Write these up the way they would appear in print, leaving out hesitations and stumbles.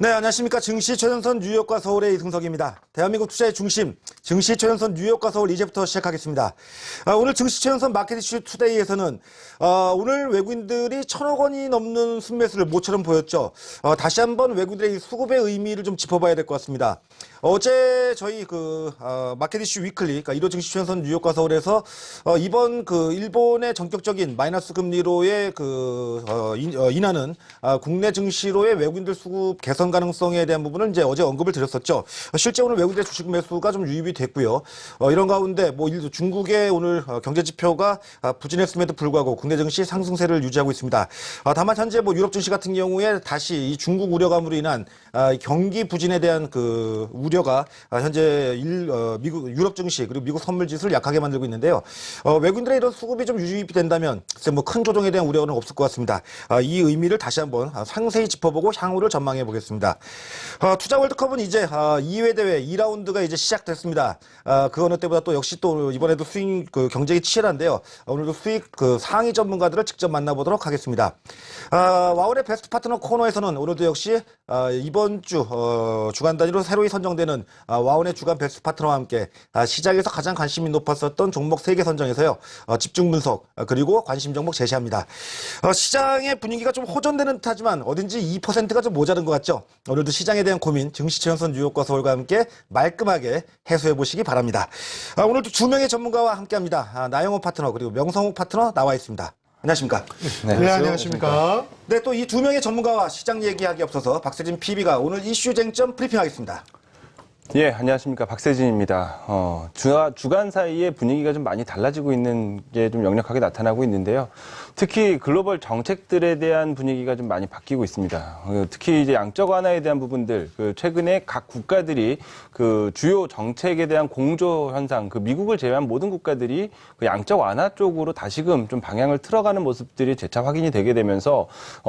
네, 안녕하십니까. 증시 최전선 뉴욕과 서울의 이승석입니다. 대한민국 투자의 중심, 증시 최전선 뉴욕과 서울 이제부터 시작하겠습니다. 오늘 증시 최전선 마켓 이슈 투데이에서는 오늘 외국인들이 1,000억 원이 넘는 순매수를 모처럼 보였죠. 다시 한번 외국인들의 수급의 의미를 좀 짚어봐야 될 것 같습니다. 어제 저희 마켓 이슈 위클리, 그러니까 1호 증시 최전선 뉴욕과 서울에서 이번 일본의 전격적인 마이너스 금리로의 인하는 국내 증시로의 외국인들 수급 개선 가능성에 대한 부분은 이제 어제 언급을 드렸었죠. 실제 오늘 외국인들의 주식 매수가 좀 유입이 됐고요. 이런 가운데 중국의 오늘 경제 지표가 부진했음에도 불구하고 국내 증시 상승세를 유지하고 있습니다. 다만 현재 유럽 증시 같은 경우에 다시 이 중국 우려감으로 인한 경기 부진에 대한 우려가 현재 유럽 증시 그리고 미국 선물 지수를 약하게 만들고 있는데요. 외국인들의 이런 수급이 좀 유입이 된다면 글쎄 큰 조정에 대한 우려는 없을 것 같습니다. 이 의미를 다시 한번 상세히 짚어보고 향후를 전망해 보겠습니다. 투자 월드컵은 이제 2회 대회 2라운드가 이제 시작됐습니다. 그 어느 때보다 또 역시 또 이번에도 수익 경쟁이 치열한데요. 오늘도 수익 상위 전문가들을 직접 만나보도록 하겠습니다. 와울의 베스트 파트너 코너에서는 오늘도 역시 이번 주 주간 단위로 새로이 선정되는 와운의 주간 베스트 파트너와 함께 시장에서 가장 관심이 높았었던 종목 3개 선정해서요. 집중 분석 그리고 관심 종목 제시합니다. 시장의 분위기가 좀 호전되는 듯하지만 어딘지 2%가 좀 모자른 것 같죠. 오늘도 시장에 대한 고민 증시 최전선 뉴욕과 서울과 함께 말끔하게 해소해 보시기 바랍니다. 오늘도 2명의 전문가와 함께합니다. 나영호 파트너 그리고 명성욱 파트너 나와 있습니다. 안녕하십니까? 네, 안녕하십니까? 네, 또 이 2명의 전문가와 시장 얘기하기 앞서서 박세진 PB가 오늘 이슈 쟁점 브리핑하겠습니다. 예, 안녕하십니까. 박세진입니다. 주간 사이에 분위기가 좀 많이 달라지고 있는 게 좀 역력하게 나타나고 있는데요. 특히 글로벌 정책들에 대한 분위기가 좀 많이 바뀌고 있습니다. 특히 이제 양적 완화에 대한 부분들, 최근에 각 국가들이 주요 정책에 대한 공조 현상, 미국을 제외한 모든 국가들이 양적 완화 쪽으로 다시금 좀 방향을 틀어가는 모습들이 재차 확인이 되게 되면서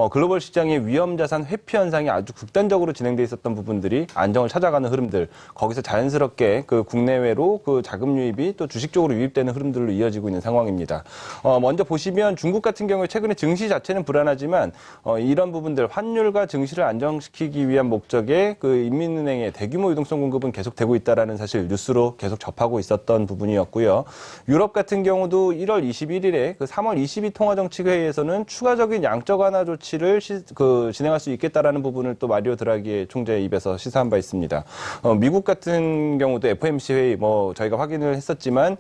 글로벌 시장의 위험 자산 회피 현상이 아주 극단적으로 진행돼 있었던 부분들이 안정을 찾아가는 흐름들, 거기서 자연스럽게 국내외로 자금 유입이 또 주식 쪽으로 유입되는 흐름들로 이어지고 있는 상황입니다. 먼저 보시면 중국 같은 경우에 최근에 증시 자체는 불안하지만 이런 부분들 환율과 증시를 안정시키기 위한 목적의 인민은행의 대규모 유동성 공급은 계속되고 있다라는 사실 뉴스로 계속 접하고 있었던 부분이었고요. 유럽 같은 경우도 1월 21일에 3월 22 통화정책회의에서는 추가적인 양적 완화 조치를 진행할 수 있겠다라는 부분을 또 마리오 드라기 총재의 입에서 시사한 바 있습니다. 미국 같은 경우도 FOMC 회의 저희가 확인을 했었지만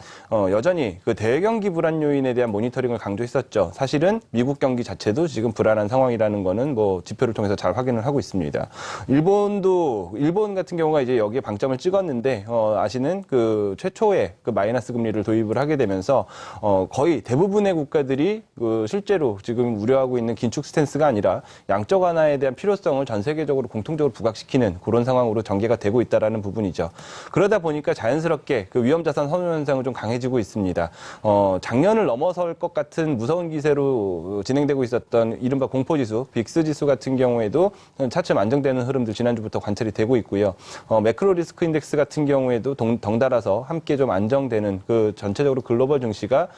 여전히 대경기 불안 요인에 대한 모니터링을 강조했었죠. 사실은 미국 경기 자체도 지금 불안한 상황이라는 거는 지표를 통해서 잘 확인을 하고 있습니다. 일본 같은 경우가 이제 여기에 방점을 찍었는데 아시는 최초의 마이너스 금리를 도입을 하게 되면서 거의 대부분의 국가들이 실제로 지금 우려하고 있는 긴축 스탠스가 아니라 양적 완화에 대한 필요성을 전 세계적으로 공통적으로 부각시키는 그런 상황으로 전개가 되고 있다라는 부분이죠. 그러다 보니까 자연스럽게 위험 자산 선호 현상은 좀 강해지고 있습니다. 작년을 넘어설 것 같은 무서운 기세로 진행되고 있었던 이른바 공포지수, 빅스 지수 같은 경우에도 차츰 안정되는 흐름들 지난주부터 관찰이 되고 있고요. 매크로 리스크 인덱스 같은 경우에도 덩달아서 함께 좀 안정되는 전체적으로 글로벌 증시가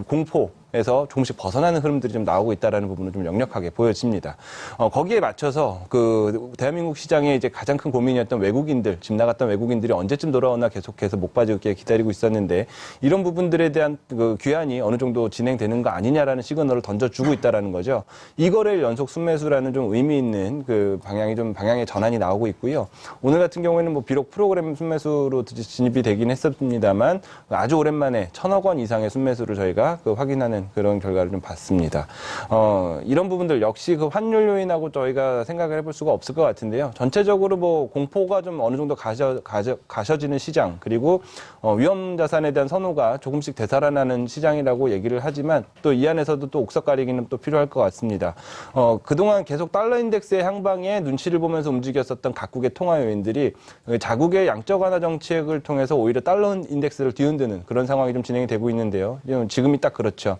공포에서 조금씩 벗어나는 흐름들이 좀 나오고 있다는 부분은 좀 역력하게 보여집니다. 거기에 맞춰서 대한민국 시장의 이제 가장 큰 고민이었던 외국인들, 집 나갔던 외국인들이 언제쯤 돌아오나 계속해서 목 빠지게 기다리고 있었는데 이런 부분들에 대한 귀환이 어느 정도 진행되는 거 아니냐라는 시그널을 던져주고 있다는 거죠. 이거를 연속 순매수라는 좀 의미 있는 방향의 전환이 나오고 있고요. 오늘 같은 경우에는 비록 프로그램 순매수로 진입이 되긴 했습니다만 아주 오랜만에 1,000억 원 이상의 순매수를 저희가 확인하는 그런 결과를 좀 봤습니다. 이런 부분들 역시 환율 요인하고 저희가 생각을 해볼 수가 없을 것 같은데요. 전체적으로 공포가 좀 어느 정도 가셔지는 시장, 그리고 위험 자산에 대한 선호가 조금씩 되살아나는 시장이라고 얘기를 하지만 또 이 안에서도 또 옥석 가리기는 또 필요할 것 같습니다. 그동안 계속 달러 인덱스의 향방에 눈치를 보면서 움직였었던 각국의 통화 요인들이 자국의 양적 완화 정책을 통해서 오히려 달러 인덱스를 뒤흔드는 그런 상황이 좀 진행이 되고 있는데요. 지금이 딱 그렇죠.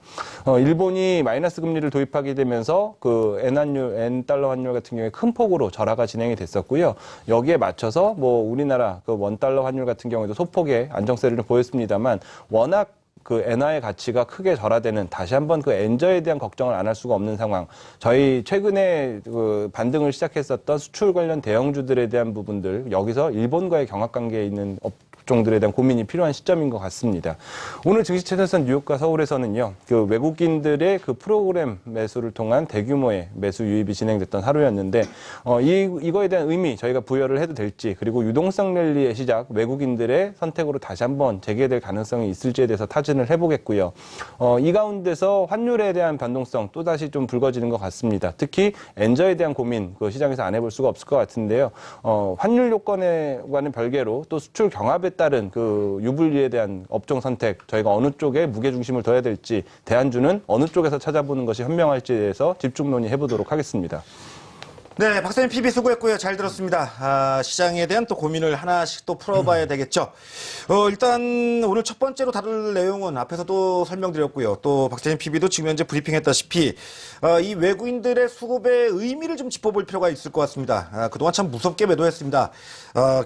일본이 마이너스 금리를 도입하게 되면서 엔 달러 환율 같은 경우에 큰 폭으로 절하가 진행이 됐었고요. 여기에 맞춰서 우리나라 원 달러 환율 같은 경우에도 소폭의 안정세를 보였습니다만 워낙 그 엔화의 가치가 크게 절하되는 다시 한번 그 엔저에 대한 걱정을 안 할 수가 없는 상황. 저희 최근에 그 반등을 시작했었던 수출 관련 대형주들에 대한 부분들 여기서 일본과의 경합관계에 있는 업종들에 대한 고민이 필요한 시점인 것 같습니다. 오늘 증시 최전선 뉴욕과 서울에서는요, 그 외국인들의 그 프로그램 매수를 통한 대규모의 매수 유입이 진행됐던 하루였는데, 이거에 대한 의미 저희가 부여를 해도 될지, 그리고 유동성 랠리의 시작, 외국인들의 선택으로 다시 한번 재개될 가능성이 있을지에 대해서 타진을 해보겠고요. 이 가운데서 환율에 대한 변동성 또다시 좀 불거지는 것 같습니다. 특히 엔저에 대한 고민, 그 시장에서 안 해볼 수가 없을 것 같은데요. 환율 요건과는 별개로 또 수출 경합에 따른 그 유불리에 대한 업종 선택, 저희가 어느 쪽에 무게중심을 둬야 될지, 대안주는 어느 쪽에서 찾아보는 것이 현명할지에 대해서 집중 논의해보도록 하겠습니다. 네, 박사님 PB 수고했고요. 잘 들었습니다. 시장에 대한 또 고민을 하나씩 또 풀어봐야 되겠죠. 일단 오늘 첫 번째로 다룰 내용은 앞에서도 설명드렸고요. 또 박사님 PB도 지금 현재 브리핑했다시피 이 외국인들의 수급의 의미를 좀 짚어볼 필요가 있을 것 같습니다. 그동안 참 무섭게 매도했습니다.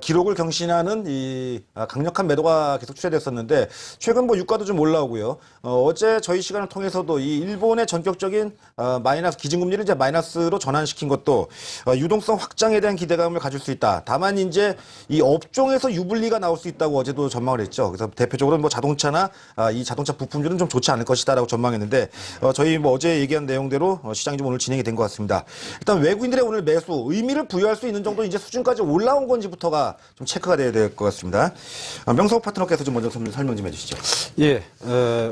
기록을 경신하는 이 강력한 매도가 계속 추세됐었는데 최근 뭐 유가도 좀 올라오고요. 어제 저희 시간을 통해서도 이 일본의 전격적인 마이너스 기준금리를 이제 마이너스로 전환시킨 것도 유동성 확장에 대한 기대감을 가질 수 있다. 다만 이제 이 업종에서 유불리가 나올 수 있다고 어제도 전망을 했죠. 그래서 대표적으로 뭐 자동차나 이 자동차 부품들은 좀 좋지 않을 것이다라고 전망했는데 저희 뭐 어제 얘기한 내용대로 시장이 좀 오늘 진행이 된 것 같습니다. 일단 외국인들의 오늘 매수 의미를 부여할 수 있는 정도 이제 수준까지 올라온 건지부터가 좀 체크가 돼야 될 것 같습니다. 명석 파트너께서 좀 먼저 설명 좀 해주시죠. 예,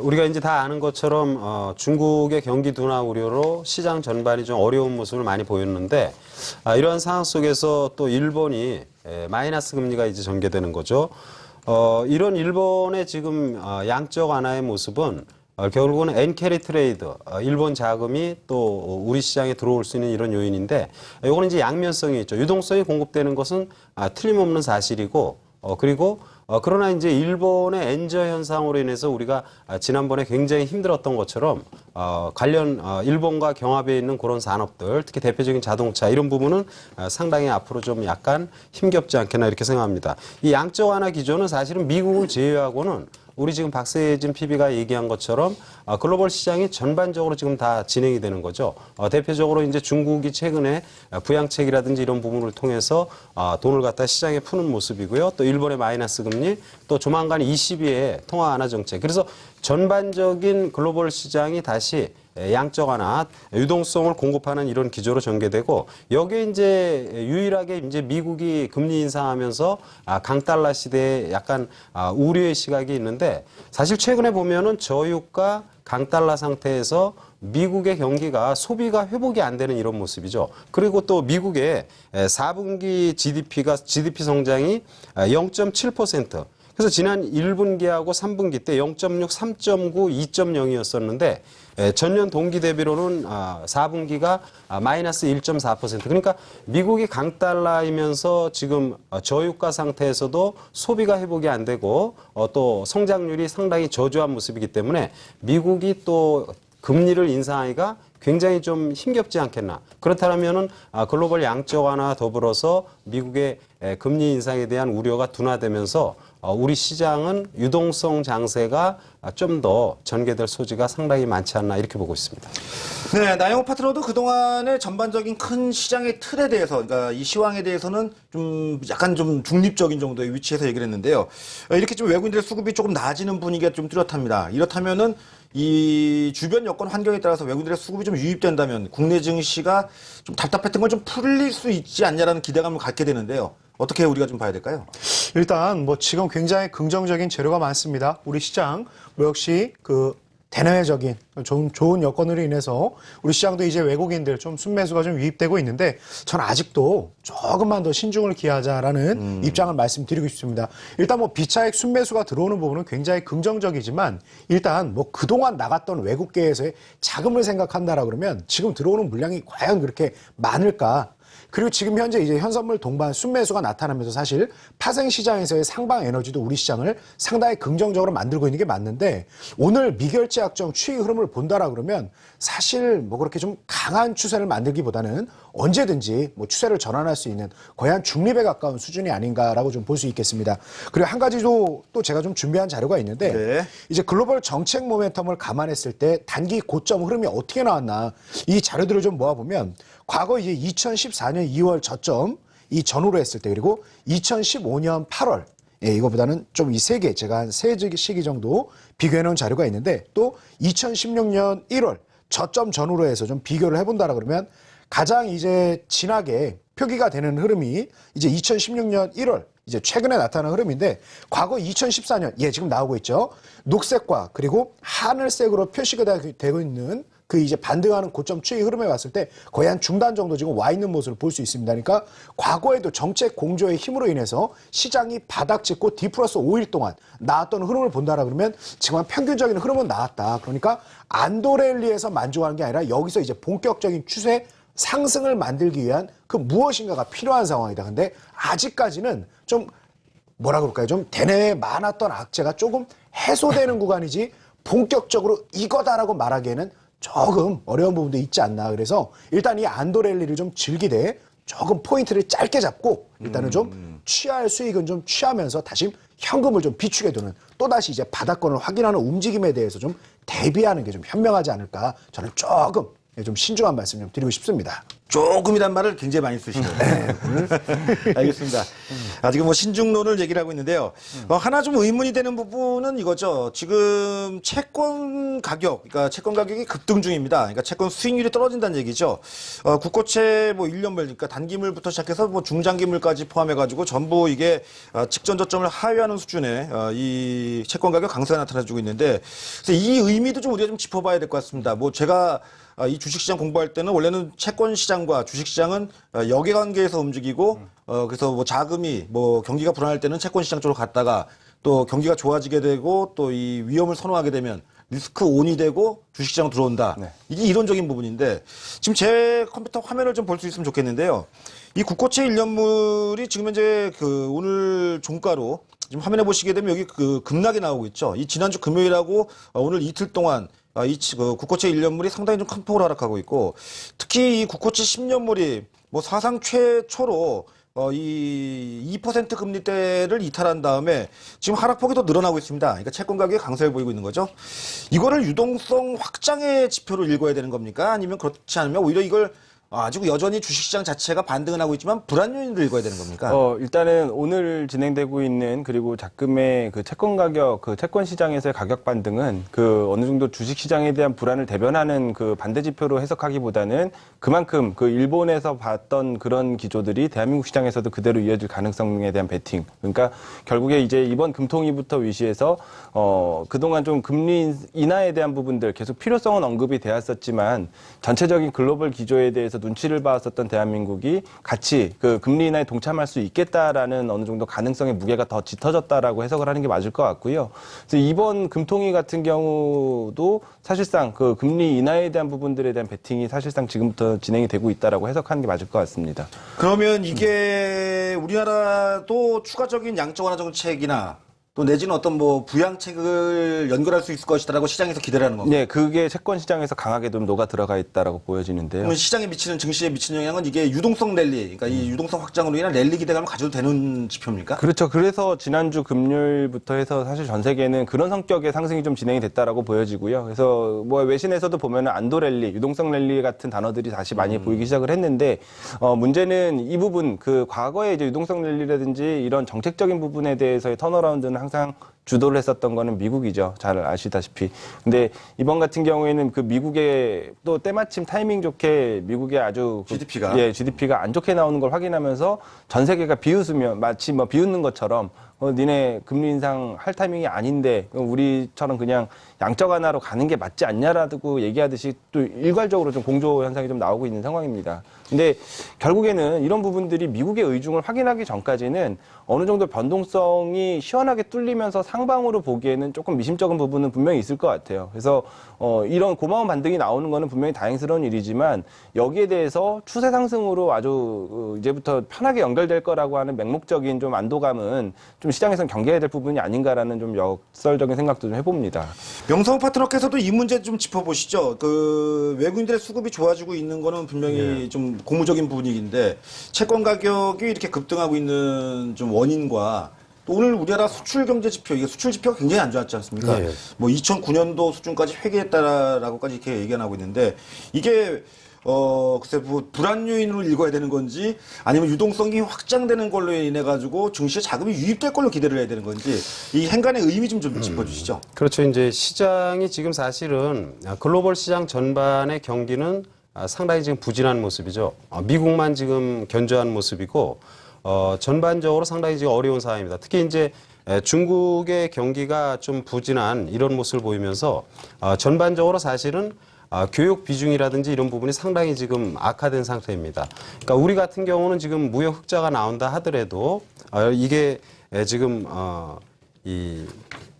우리가 이제 다 아는 것처럼 중국의 경기 둔화 우려로 시장 전반이 좀 어려운 모습을 많이 보였는데 이러한 상황 속에서 또 일본이 마이너스 금리가 이제 전개되는 거죠. 이런 일본의 지금 양적 완화의 모습은 결국은 엔캐리 트레이드, 일본 자금이 또 우리 시장에 들어올 수 있는 이런 요인인데 이거는 이제 양면성이 있죠. 유동성이 공급되는 것은 틀림없는 사실이고 그리고 그러나 이제 일본의 엔저 현상으로 인해서 우리가 지난번에 굉장히 힘들었던 것처럼 관련 일본과 경합해 있는 그런 산업들, 특히 대표적인 자동차 이런 부분은 상당히 앞으로 좀 약간 힘겹지 않겠나 이렇게 생각합니다. 이 양적 완화 기조는 사실은 미국을 제외하고는 우리 지금 박세진 PB가 얘기한 것처럼 글로벌 시장이 전반적으로 지금 다 진행이 되는 거죠. 대표적으로 이제 중국이 최근에 부양책이라든지 이런 부분을 통해서 돈을 갖다 시장에 푸는 모습이고요. 또 일본의 마이너스 금리, 또 조만간 22의 통화 완화 정책. 그래서 전반적인 글로벌 시장이 다시 양적 완화, 유동성을 공급하는 이런 기조로 전개되고 여기에 이제 유일하게 이제 미국이 금리 인상하면서 강달러 시대에 약간 우려의 시각이 있는데 사실 최근에 보면은 저유가 강달러 상태에서 미국의 경기가 소비가 회복이 안 되는 이런 모습이죠. 그리고 또 미국의 4분기 GDP 성장이 0.7%. 그래서 지난 1분기하고 3분기 때 0.6, 3.9, 2.0이었었는데 전년 동기 대비로는 4분기가 마이너스 1.4%. 그러니까 미국이 강달러이면서 지금 저유가 상태에서도 소비가 회복이 안 되고 또 성장률이 상당히 저조한 모습이기 때문에 미국이 또 금리를 인상하기가 굉장히 좀 힘겹지 않겠나. 그렇다면은 글로벌 양적 완화 더불어서 미국의 금리 인상에 대한 우려가 둔화되면서 우리 시장은 유동성 장세가 좀 더 전개될 소지가 상당히 많지 않나 이렇게 보고 있습니다. 네, 나영호 파트너도 그동안의 전반적인 큰 시장의 틀에 대해서, 그러니까 이 시황에 대해서는 좀 약간 좀 중립적인 정도의 위치에서 얘기를 했는데요. 이렇게 좀 외국인들의 수급이 조금 낮아지는 분위기가 좀 뚜렷합니다. 이렇다면은 이 주변 여건 환경에 따라서 외국인들의 수급이 좀 유입된다면 국내 증시가 좀 답답했던 걸 좀 풀릴 수 있지 않냐라는 기대감을 갖게 되는데요. 어떻게 우리가 좀 봐야 될까요? 일단 뭐 지금 굉장히 긍정적인 재료가 많습니다. 우리 시장 뭐 역시 그 대내외적인 좀 좋은 여건으로 인해서 우리 시장도 이제 외국인들 좀 순매수가 좀 유입되고 있는데 전 아직도 조금만 더 신중을 기하자라는 입장을 말씀드리고 싶습니다. 일단 뭐 비차익 순매수가 들어오는 부분은 굉장히 긍정적이지만 일단 뭐 그동안 나갔던 외국계에서의 자금을 생각한다라 그러면 지금 들어오는 물량이 과연 그렇게 많을까? 그리고 지금 현재 이제 현선물 동반 순매수가 나타나면서 사실 파생 시장에서의 상방 에너지도 우리 시장을 상당히 긍정적으로 만들고 있는 게 맞는데 오늘 미결제 약정 추이 흐름을 본다라 그러면 사실 뭐 그렇게 좀 강한 추세를 만들기보다는 언제든지 뭐 추세를 전환할 수 있는 거의 한 중립에 가까운 수준이 아닌가라고 좀 볼 수 있겠습니다. 그리고 한 가지도 또 제가 좀 준비한 자료가 있는데 네. 이제 글로벌 정책 모멘텀을 감안했을 때 단기 고점 흐름이 어떻게 나왔나 이 자료들을 좀 모아보면 과거 이제 2014년 2월 저점 이 전후로 했을 때 그리고 2015년 8월 이거보다는 좀 이 세 개 제가 한 세 시기 정도 비교해 놓은 자료가 있는데 또 2016년 1월 저점 전후로 해서 좀 비교를 해본다라 그러면 가장 이제 진하게 표기가 되는 흐름이 이제 2016년 1월 이제 최근에 나타난 흐름인데 과거 2014년 지금 나오고 있죠. 녹색과 그리고 하늘색으로 표시가 되고 있는 그 이제 반등하는 고점 추이 흐름에 봤을 때 거의 한 중단 정도 지금 와 있는 모습을 볼 수 있습니다. 그러니까 과거에도 정책 공조의 힘으로 인해서 시장이 바닥 찍고 D+5일 동안 나왔던 흐름을 본다라 그러면 지금 한 평균적인 흐름은 나왔다. 그러니까 안도랠리에서 만족하는 게 아니라 여기서 이제 본격적인 추세 상승을 만들기 위한 그 무엇인가가 필요한 상황이다. 근데 아직까지는 좀 뭐라 그럴까요? 좀 대내에 많았던 악재가 조금 해소되는 구간이지 본격적으로 이거다라고 말하기에는 조금 어려운 부분도 있지 않나. 그래서 일단 이 안도랠리를 좀 즐기되 조금 포인트를 짧게 잡고 일단은 좀 취할 수익은 좀 취하면서 다시 현금을 좀 비축해 두는 또다시 이제 바닥권을 확인하는 움직임에 대해서 좀 대비하는 게 좀 현명하지 않을까. 저는 조금 좀 신중한 말씀 좀 드리고 싶습니다. 조금이란 말을 굉장히 많이 쓰시네요. 알겠습니다. 지금 뭐 신중론을 얘기를 하고 있는데요. 하나 좀 의문이 되는 부분은 이거죠. 지금 채권 가격, 그러니까 채권 가격이 급등 중입니다. 그러니까 채권 수익률이 떨어진다는 얘기죠. 국고채 뭐 1년물, 그러니까 단기물부터 시작해서 뭐 중장기물까지 포함해가지고 전부 이게 직전 저점을 하회하는 수준의 이 채권 가격 강세가 나타나주고 있는데, 그래서 이 의미도 좀 우리가 좀 짚어봐야 될 것 같습니다. 뭐 제가 이 주식시장 공부할 때는 원래는 채권시장과 주식시장은 역외관계에서 움직이고 그래서 뭐 자금이 뭐 경기가 불안할 때는 채권시장 쪽으로 갔다가 또 경기가 좋아지게 되고 또 이 위험을 선호하게 되면 리스크 온이 되고 주식시장으로 들어온다. 네. 이게 이론적인 부분인데 지금 제 컴퓨터 화면을 좀 볼 수 있으면 좋겠는데요. 이 국고채 1년물이 지금 현재 그 오늘 종가로 지금 화면에 보시게 되면 여기 그 급락이 나오고 있죠. 이 지난주 금요일하고 오늘 이틀 동안 국고채 1년물이 상당히 좀 큰 폭으로 하락하고 있고 특히 이 국고채 10년물이 뭐 사상 최초로 이 2% 금리대를 이탈한 다음에 지금 하락폭이 더 늘어나고 있습니다. 그러니까 채권 가격이 강세를 보이고 있는 거죠. 이거를 유동성 확장의 지표로 읽어야 되는 겁니까? 아니면 그렇지 않으면 오히려 이걸 아직 여전히 주식시장 자체가 반등은 하고 있지만 불안 요인으로 읽어야 되는 겁니까? 일단은 오늘 진행되고 있는 그리고 자금의 그 채권 가격, 그 채권 시장에서의 가격 반등은 그 어느 정도 주식 시장에 대한 불안을 대변하는 그 반대 지표로 해석하기보다는 그만큼 그 일본에서 봤던 그런 기조들이 대한민국 시장에서도 그대로 이어질 가능성에 대한 베팅. 그러니까 결국에 이제 이번 금통위부터 위시해서 그동안 좀 금리 인하에 대한 부분들 계속 필요성은 언급이 되었었지만 전체적인 글로벌 기조에 대해서 눈치를 봤었던 대한민국이 같이 그 금리 인하에 동참할 수 있겠다라는 어느 정도 가능성의 무게가 더 짙어졌다라고 해석을 하는 게 맞을 것 같고요. 그래서 이번 금통위 같은 경우도 사실상 그 금리 인하에 대한 부분들에 대한 베팅이 사실상 지금부터 진행이 되고 있다라고 해석하는 게 맞을 것 같습니다. 그러면 이게 우리나라도 추가적인 양적 완화 정책이나 또 내지는 어떤 뭐 부양책을 연결할 수 있을 것이다라고 시장에서 기대를 하는 겁니다. 네, 그게 채권 시장에서 강하게 좀 녹아 들어가 있다라고 보여지는데요. 그러면 시장에 미치는 증시에 미치는 영향은 이게 유동성 랠리, 그러니까 이 유동성 확장으로 인한 랠리 기대감을 가져도 되는 지표입니까? 그렇죠. 그래서 지난주 금요일부터 해서 사실 전 세계는 그런 성격의 상승이 좀 진행이 됐다라고 보여지고요. 그래서 뭐 외신에서도 보면은 안도 랠리, 유동성 랠리 같은 단어들이 다시 많이 보이기 시작을 했는데 문제는 이 부분 그 과거에 이제 유동성 랠리라든지 이런 정책적인 부분에 대해서의 턴어라운드는 항상 주도를 했었던 거는 미국이죠. 잘 아시다시피. 근데 이번 같은 경우에는 그 미국의 또 때마침 타이밍 좋게 미국의 아주 GDP가 안 좋게 나오는 걸 확인하면서 전 세계가 비웃으며 마치 뭐 비웃는 것처럼 니네 금리 인상 할 타이밍이 아닌데 우리처럼 그냥 양적 완화로 가는 게 맞지 않냐라고 얘기하듯이 또 일괄적으로 좀 공조 현상이 좀 나오고 있는 상황입니다. 근데 결국에는 이런 부분들이 미국의 의중을 확인하기 전까지는 어느 정도 변동성이 시원하게 뚫리면서 상방으로 보기에는 조금 미심쩍은 부분은 분명히 있을 것 같아요. 그래서 이런 고마운 반등이 나오는 거는 분명히 다행스러운 일이지만 여기에 대해서 추세 상승으로 아주 이제부터 편하게 연결될 거라고 하는 맹목적인 좀 안도감은 좀 시장에선 경계해야 될 부분이 아닌가라는 좀 역설적인 생각도 좀 해봅니다. 명성호 파트너께서도 이 문제 좀 짚어보시죠. 그 외국인들의 수급이 좋아지고 있는 거는 분명히 좀 고무적인 분위기인데 채권 가격이 이렇게 급등하고 있는 좀 원인과 또 오늘 우리나라 수출 경제 지표, 이게 수출 지표가 굉장히 안 좋았지 않습니까? 예. 뭐 2009년도 수준까지 회귀했다라고까지 이렇게 얘기하고 있는데 이게 글쎄 뭐 불안 요인으로 읽어야 되는 건지 아니면 유동성이 확장되는 걸로 인해 가지고 증시에 자금이 유입될 걸로 기대를 해야 되는 건지 이 행간의 의미 좀 짚어주시죠. 그렇죠. 이제 시장이 지금 사실은 글로벌 시장 전반의 경기는 상당히 지금 부진한 모습이죠. 미국만 지금 견조한 모습이고 전반적으로 상당히 지금 어려운 상황입니다. 특히 이제 중국의 경기가 좀 부진한 이런 모습을 보이면서 전반적으로 사실은 교육 비중이라든지 이런 부분이 상당히 지금 악화된 상태입니다. 그러니까 우리 같은 경우는 지금 무역 흑자가 나온다 하더라도 이게 지금 이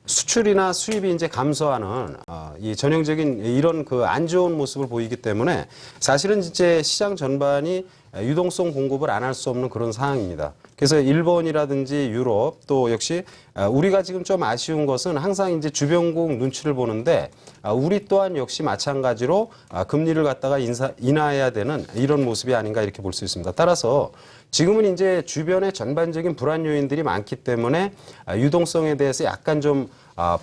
수출이나 수입이 이제 감소하는 이 전형적인 이런 그 안 좋은 모습을 보이기 때문에 사실은 이제 시장 전반이 유동성 공급을 안 할 수 없는 그런 상황입니다. 그래서 일본이라든지 유럽 또 역시 우리가 지금 좀 아쉬운 것은 항상 이제 주변국 눈치를 보는데 우리 또한 역시 마찬가지로 금리를 갖다가 인하해야 되는 이런 모습이 아닌가 이렇게 볼 수 있습니다. 따라서 지금은 이제 주변에 전반적인 불안 요인들이 많기 때문에 유동성에 대해서 약간 좀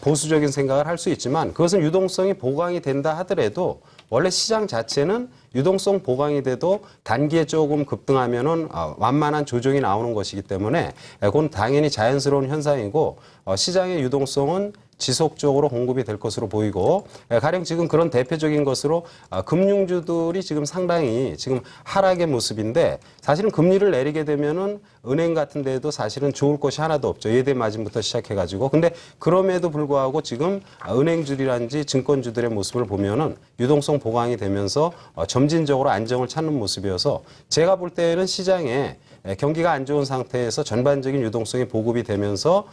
보수적인 생각을 할 수 있지만 그것은 유동성이 보강이 된다 하더라도 원래 시장 자체는 유동성 보강이 돼도 단기에 조금 급등하면은 완만한 조정이 나오는 것이기 때문에 그건 당연히 자연스러운 현상이고 시장의 유동성은 지속적으로 공급이 될 것으로 보이고 가령 지금 그런 대표적인 것으로 금융주들이 지금 상당히 지금 하락의 모습인데 사실은 금리를 내리게 되면은 은행 같은 데도 사실은 좋을 것이 하나도 없죠. 예대 마진부터 시작해가지고. 근데 그럼에도 불구하고 지금 은행주라든지 증권주들의 모습을 보면은 유동성 보강이 되면서 점진적으로 안정을 찾는 모습이어서 제가 볼 때는 시장에 경기가 안 좋은 상태에서 전반적인 유동성이 보급이 되면서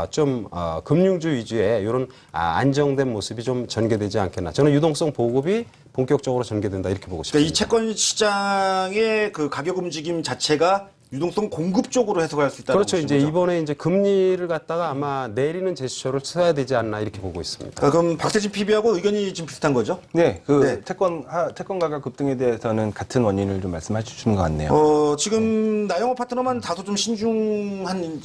좀 금융주 위주의 이런 안정된 모습이 좀 전개되지 않겠나. 저는 유동성 보급이 본격적으로 전개된다 이렇게 보고 싶습니다. 그러니까 이 채권 시장의 그 가격 움직임 자체가 유동성 공급 쪽으로 해석할 수 있다는 그렇죠. 거죠. 이제 이번에 이제 금리를 갖다가 아마 내리는 제스처를 써야 되지 않나 이렇게 보고 있습니다. 그럼 박세진 PB하고 의견이 좀 비슷한 거죠? 네, 네. 채권 가격 급등에 대해서는 같은 원인을 좀 말씀해 주시는 것 같네요. 지금 나영호 파트너만 다소 좀 신중한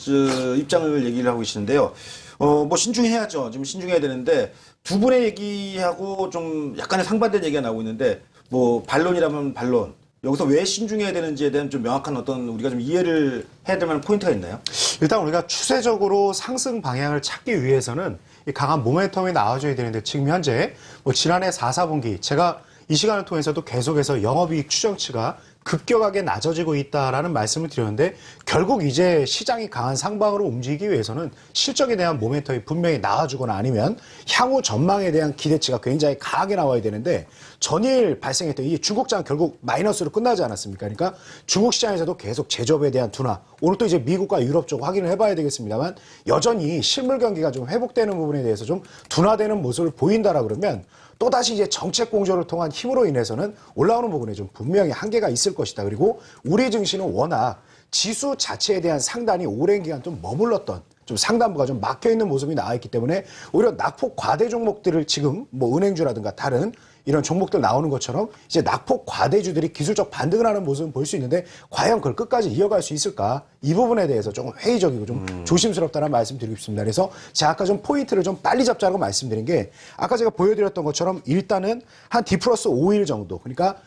입장을 얘기를 하고 계시는데요. 뭐 신중해야죠. 지금 신중해야 되는데 두 분의 얘기하고 좀 약간의 상반된 얘기가 나오고 있는데 뭐 반론이라면 반론. 여기서 왜 신중해야 되는지에 대한 좀 명확한 어떤 우리가 좀 이해를 해야 될 만한 포인트가 있나요? 일단 우리가 추세적으로 상승 방향을 찾기 위해서는 이 강한 모멘텀이 나와줘야 되는데 지금 현재 뭐 지난해 4, 4분기 제가 이 시간을 통해서도 계속해서 영업이익 추정치가 급격하게 낮아지고 있다라는 말씀을 드렸는데 결국 이제 시장이 강한 상방으로 움직이기 위해서는 실적에 대한 모멘텀이 분명히 나와주거나 아니면 향후 전망에 대한 기대치가 굉장히 강하게 나와야 되는데 전일 발생했던 이 중국장 결국 마이너스로 끝나지 않았습니까? 그러니까 중국 시장에서도 계속 제조업에 대한 둔화 오늘 또 이제 미국과 유럽 쪽 확인을 해봐야 되겠습니다만 여전히 실물 경기가 좀 회복되는 부분에 대해서 좀 둔화되는 모습을 보인다라 그러면 또다시 이제 정책 공조를 통한 힘으로 인해서는 올라오는 부분에 좀 분명히 한계가 있을 것이다. 그리고 우리 증시는 워낙 지수 자체에 대한 상단이 오랜 기간 좀 머물렀던 좀 상단부가 좀 막혀있는 모습이 나와있기 때문에 오히려 낙폭 과대 종목들을 지금 뭐 은행주라든가 다른 이런 종목들 나오는 것처럼 이제 낙폭 과대주들이 기술적 반등을 하는 모습은 볼 수 있는데 과연 그걸 끝까지 이어갈 수 있을까? 이 부분에 대해서 조금 회의적이고 좀 조심스럽다는 말씀 드리고 싶습니다. 그래서 제가 아까 좀 포인트를 좀 빨리 잡자고 말씀드린 게 아까 제가 보여드렸던 것처럼 일단은 한 D+5일 정도 그러니까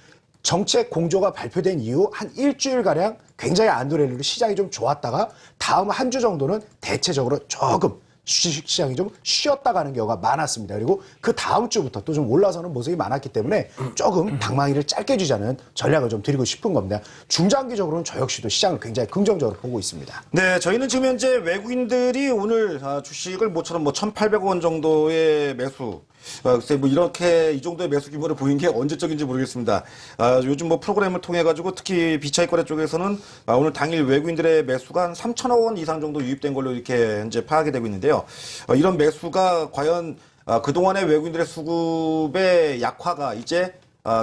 정책 공조가 발표된 이후 한 일주일가량 굉장히 안도렐리로 시장이 좀 좋았다가 다음 한 주 정도는 대체적으로 조금 주식시장이 좀 쉬었다 가는 경우가 많았습니다. 그리고 그 다음 주부터 또 좀 올라서는 모습이 많았기 때문에 조금 방망이를 짧게 쥐자는 전략을 좀 드리고 싶은 겁니다. 중장기적으로는 저 역시도 시장을 굉장히 긍정적으로 보고 있습니다. 네, 저희는 지금 현재 외국인들이 오늘 주식을 모처럼 뭐 1,800원 정도의 매수 글쎄 뭐 이렇게 이 정도의 매수 규모를 보인 게 언제적인지 모르겠습니다. 요즘 뭐 프로그램을 통해 가지고 특히 비차익 거래 쪽에서는 오늘 당일 외국인들의 매수가 한 3천억 원 이상 정도 유입된 걸로 이렇게 현재 파악이 되고 있는데요. 이런 매수가 과연 그동안의 외국인들의 수급의 약화가 이제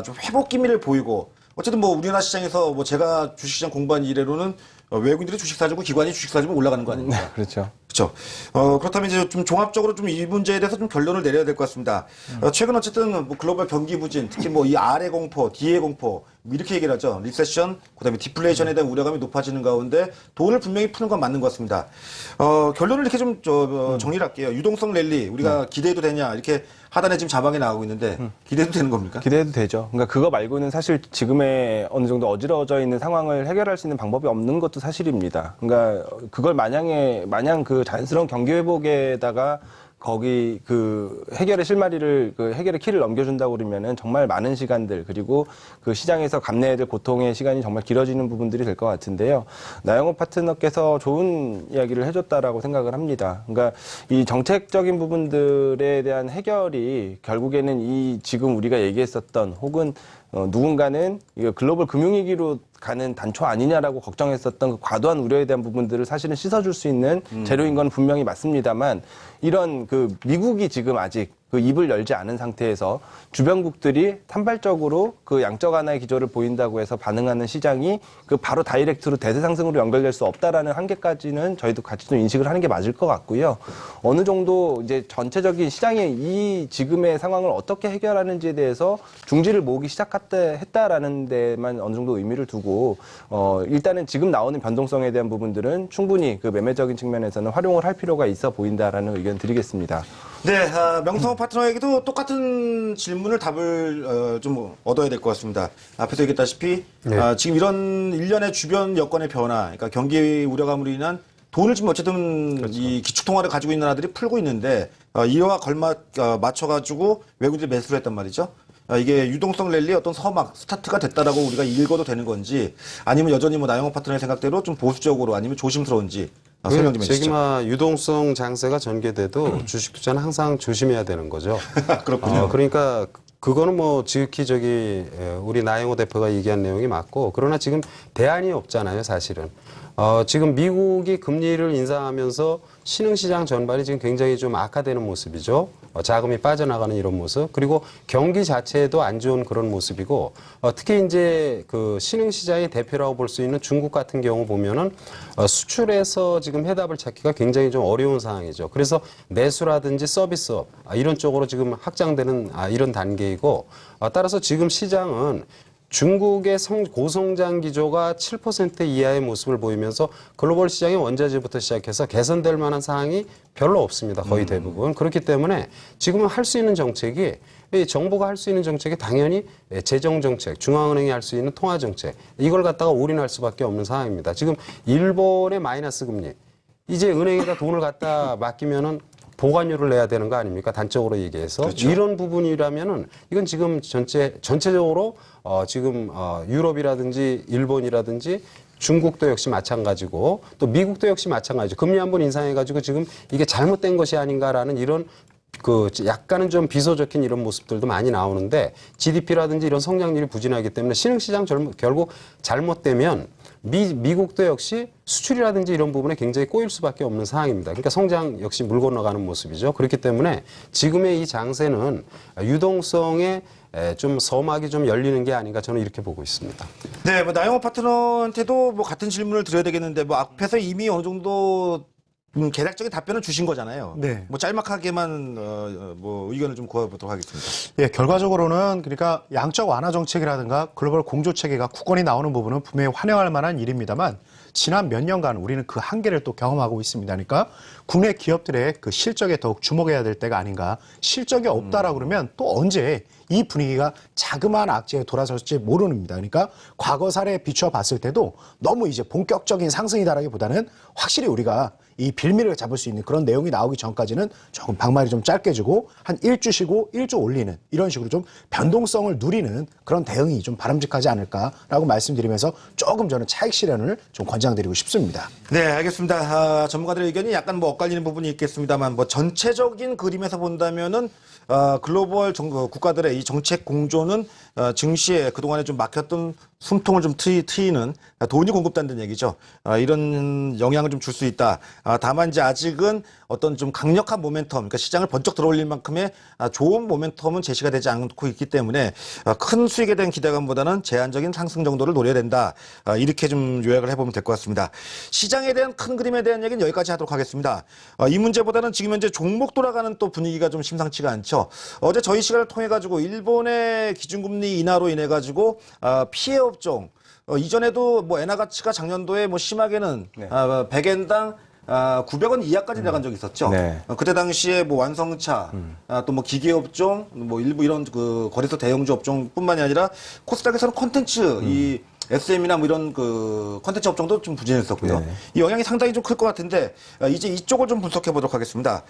좀 회복 기미를 보이고 어쨌든 뭐 우리나라 시장에서 뭐 제가 주식시장 공부한 이래로는 외국인들이 주식 사주고 기관이 주식 사주면 올라가는 거 아닙니까? 네, 그렇죠. 그렇죠. 그렇다면 이제 좀 종합적으로 좀 이 문제에 대해서 좀 결론을 내려야 될 것 같습니다. 최근 어쨌든 뭐 글로벌 경기 부진, 특히 뭐 이 R의 공포, D의 공포 뭐 이렇게 얘기를 하죠. 리세션, 그다음에 디플레이션에 대한 우려감이 높아지는 가운데 돈을 분명히 푸는 건 맞는 것 같습니다. 결론을 이렇게 좀 정리를 할게요. 유동성 랠리 우리가 기대해도 되냐 이렇게 하단에 지금 자막이 나오고 있는데 기대해도 되는 겁니까? 기대해도 되죠. 그러니까 그거 말고는 사실 지금의 어느 정도 어지러져 있는 상황을 해결할 수 있는 방법이 없는 것도 사실입니다. 그러니까 그걸 마냥 그 자연스러운 경기 회복에다가 거기 그 해결의 실마리를 그 해결의 키를 넘겨준다고 그러면은 정말 많은 시간들 그리고 그 시장에서 감내해야 될 고통의 시간이 정말 길어지는 부분들이 될 것 같은데요. 나영호 파트너께서 좋은 이야기를 해줬다라고 생각을 합니다. 그러니까 이 정책적인 부분들에 대한 해결이 결국에는 이 지금 우리가 얘기했었던 혹은 누군가는 이거 글로벌 금융위기로 가는 단초 아니냐라고 걱정했었던 그 과도한 우려에 대한 부분들을 사실은 씻어줄 수 있는 재료인 건 분명히 맞습니다만 이런 그 미국이 지금 아직 그 입을 열지 않은 상태에서 주변국들이 산발적으로 그 양적 완화의 기조를 보인다고 해서 반응하는 시장이 그 바로 다이렉트로 대세 상승으로 연결될 수 없다라는 한계까지는 저희도 같이 좀 인식을 하는 게 맞을 것 같고요. 어느 정도 이제 전체적인 시장의 이 지금의 상황을 어떻게 해결하는지에 대해서 중지를 모으기 시작했다라는 데만 어느 정도 의미를 두고 일단은 지금 나오는 변동성에 대한 부분들은 충분히 그 매매적인 측면에서는 활용을 할 필요가 있어 보인다라는 의견 드리겠습니다. 네, 명성호 파트너에게도 똑같은 질문을 답을 좀 얻어야 될 것 같습니다. 앞에서 얘기했다시피 지금 이런 일련의 주변 여건의 변화, 그러니까 경기 우려감으로 인한 돈을 지금 어쨌든 이 기축통화를 가지고 있는 나라들이 풀고 있는데 이와 맞춰가지고 외국인들이 매수를 했단 말이죠. 이게 유동성 랠리의 어떤 서막, 스타트가 됐다라고 우리가 읽어도 되는 건지 아니면 여전히 뭐 나영호 파트너의 생각대로 좀 보수적으로 아니면 조심스러운지 설명 좀 해주시죠. 제기마 유동성 장세가 전개돼도 주식 투자는 항상 조심해야 되는 거죠. 그렇군요. 그러니까 그거는 뭐 지극히 우리 나영호 대표가 얘기한 내용이 맞고 그러나 지금 대안이 없잖아요, 사실은. 지금 미국이 금리를 인상하면서 신흥시장 전반이 지금 굉장히 좀 악화되는 모습이죠. 자금이 빠져나가는 이런 모습. 그리고 경기 자체에도 안 좋은 그런 모습이고, 특히 이제 그 신흥시장의 대표라고 볼 수 있는 중국 같은 경우 보면은 수출에서 지금 해답을 찾기가 굉장히 좀 어려운 상황이죠. 그래서 내수라든지 서비스업, 이런 쪽으로 지금 확장되는 이런 단계이고, 따라서 지금 시장은 중국의 고성장 기조가 7% 이하의 모습을 보이면서 글로벌 시장의 원자재부터 시작해서 개선될 만한 사항이 별로 없습니다. 거의 대부분. 그렇기 때문에 지금은 할 수 있는 정책이 정부가 할 수 있는 정책이 당연히 재정정책, 중앙은행이 할 수 있는 통화정책 이걸 갖다가 올인할 수밖에 없는 상황입니다. 지금 일본의 마이너스 금리 이제 은행에다 돈을 갖다 맡기면은 보관료를 내야 되는 거 아닙니까? 단적으로 얘기해서. 그렇죠. 이런 부분이라면은 이건 지금 전체적으로 지금 유럽이라든지 일본이라든지 중국도 역시 마찬가지고 또 미국도 역시 마찬가지죠. 금리 한번 인상해가지고 지금 이게 잘못된 것이 아닌가라는 이런 그 약간은 좀 비서 적힌 이런 모습들도 많이 나오는데 GDP라든지 이런 성장률이 부진하기 때문에 신흥시장 결국 잘못되면 미국도 역시 수출이라든지 이런 부분에 굉장히 꼬일 수밖에 없는 상황입니다. 그러니까 성장 역시 물 건너가는 모습이죠. 그렇기 때문에 지금의 이 장세는 유동성에 좀 서막이 좀 열리는 게 아닌가 저는 이렇게 보고 있습니다. 네, 뭐 나영호 파트너한테도 뭐 같은 질문을 드려야 되겠는데 뭐 앞에서 이미 어느 정도 개략적인 답변을 주신 거잖아요. 네. 뭐 짤막하게만 뭐 의견을 좀 구해보도록 하겠습니다. 예, 결과적으로는 그러니까 양적 완화 정책이라든가 글로벌 공조 체계가 굳건히 나오는 부분은 분명히 환영할 만한 일입니다만 지난 몇 년간 우리는 그 한계를 또 경험하고 있습니다. 그러니까 국내 기업들의 그 실적에 더욱 주목해야 될 때가 아닌가. 실적이 없다라고 그러면 또 언제 이 분위기가 자그마한 악재에 돌아설지 모릅니다. 그러니까 과거 사례에 비추어 봤을 때도 너무 이제 본격적인 상승이다라기보다는 확실히 우리가 이 빌미를 잡을 수 있는 그런 내용이 나오기 전까지는 조금 방말이 좀 짧게 주고 한 1주 쉬고 1주 올리는 이런 식으로 좀 변동성을 누리는 그런 대응이 좀 바람직하지 않을까라고 말씀드리면서 조금 저는 차익 실현을 좀 권장드리고 싶습니다. 네, 알겠습니다. 전문가들의 의견이 약간 뭐 엇갈리는 부분이 있겠습니다만 뭐 전체적인 그림에서 본다면은 글로벌 국가들의 이 정책 공조는 증시에 그동안에 좀 막혔던 숨통을 좀 트이는 돈이 공급된다는 얘기죠. 이런 영향을 좀 줄 수 있다. 다만 이제 아직은 어떤 좀 강력한 모멘텀, 그러니까 시장을 번쩍 들어올릴 만큼의 좋은 모멘텀은 제시가 되지 않고 있기 때문에 큰 수익에 대한 기대감보다는 제한적인 상승 정도를 노려야 된다. 이렇게 좀 요약을 해보면 될 것 같습니다. 시장에 대한 큰 그림에 대한 얘기는 여기까지 하도록 하겠습니다. 이 문제보다는 지금 현재 종목 돌아가는 또 분위기가 좀 심상치가 않죠. 어제 저희 시간을 통해 가지고 일본의 기준금리 인하로 인해 가지고 피해 업종 이전에도 뭐 엔화 가치가 작년도에 뭐 심하게는 네. 100엔당 900원 이하까지 나간 적이 있었죠. 네. 그때 당시에 뭐 완성차, 또 뭐 기계업종, 뭐 일부 이런 그 거래소 대형주 업종뿐만이 아니라 코스닥에서는 콘텐츠 이 SM이나 뭐 이런 그 콘텐츠 업종도 좀 부진했었고요. 네. 이 영향이 상당히 좀 클 것 같은데 이제 이쪽을 좀 분석해 보도록 하겠습니다.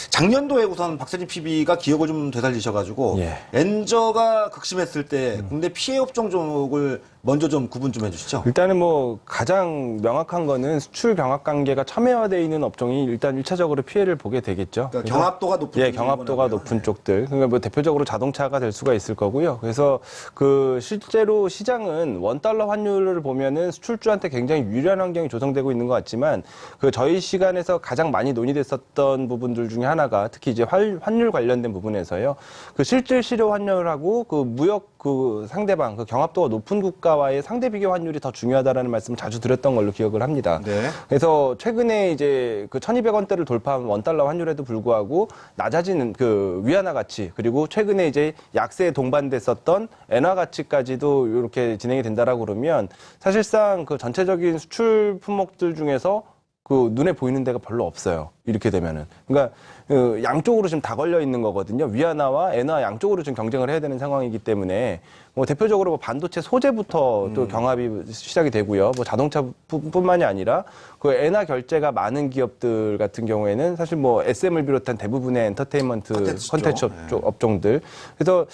작년도에 우선 박세진 PB가 기억을 좀 되살리셔가지고 예. 엔저가 극심했을 때 국내 피해 업종 쪽을 먼저 좀 구분 좀 해주시죠. 일단은 뭐 가장 명확한 거는 수출 경합 관계가 첨예화되어 있는 업종이 일단 1차적으로 피해를 보게 되겠죠. 그러니까 그래서 경합도가 높은 예, 쪽이 경합도가 일본하고요. 높은 쪽들. 그러니까 뭐 대표적으로 자동차가 될 수가 있을 거고요. 그래서 그 실제로 시장은 원달러 환율을 보면은 수출주한테 굉장히 유리한 환경이 조성되고 있는 것 같지만 그 저희 시간에서 가장 많이 논의됐었던 부분들 중에 하나가 특히 이제 환율 관련된 부분에서요. 그 실질 실효 환율하고 그 무역 그 상대방 그 경합도가 높은 국가와의 상대 비교 환율이 더 중요하다라는 말씀을 자주 드렸던 걸로 기억을 합니다. 네. 그래서 최근에 이제 그 1,200원대를 돌파한 원달러 환율에도 불구하고 낮아지는 그 위안화 가치 그리고 최근에 이제 약세에 동반됐었던 엔화 가치까지도 이렇게 진행이 된다라고 그러면 사실상 그 전체적인 수출 품목들 중에서 그 눈에 보이는 데가 별로 없어요. 이렇게 되면은. 그러니까 그 양쪽으로 지금 다 걸려 있는 거거든요. 위안화와 엔화 양쪽으로 지금 경쟁을 해야 되는 상황이기 때문에 뭐 대표적으로 뭐 반도체 소재부터 또 경합이 시작이 되고요. 뭐 자동차뿐만이 아니라 그 엔화 결제가 많은 기업들 같은 경우에는 사실 뭐 SM을 비롯한 대부분의 엔터테인먼트 콘텐츠 업종들. 그래서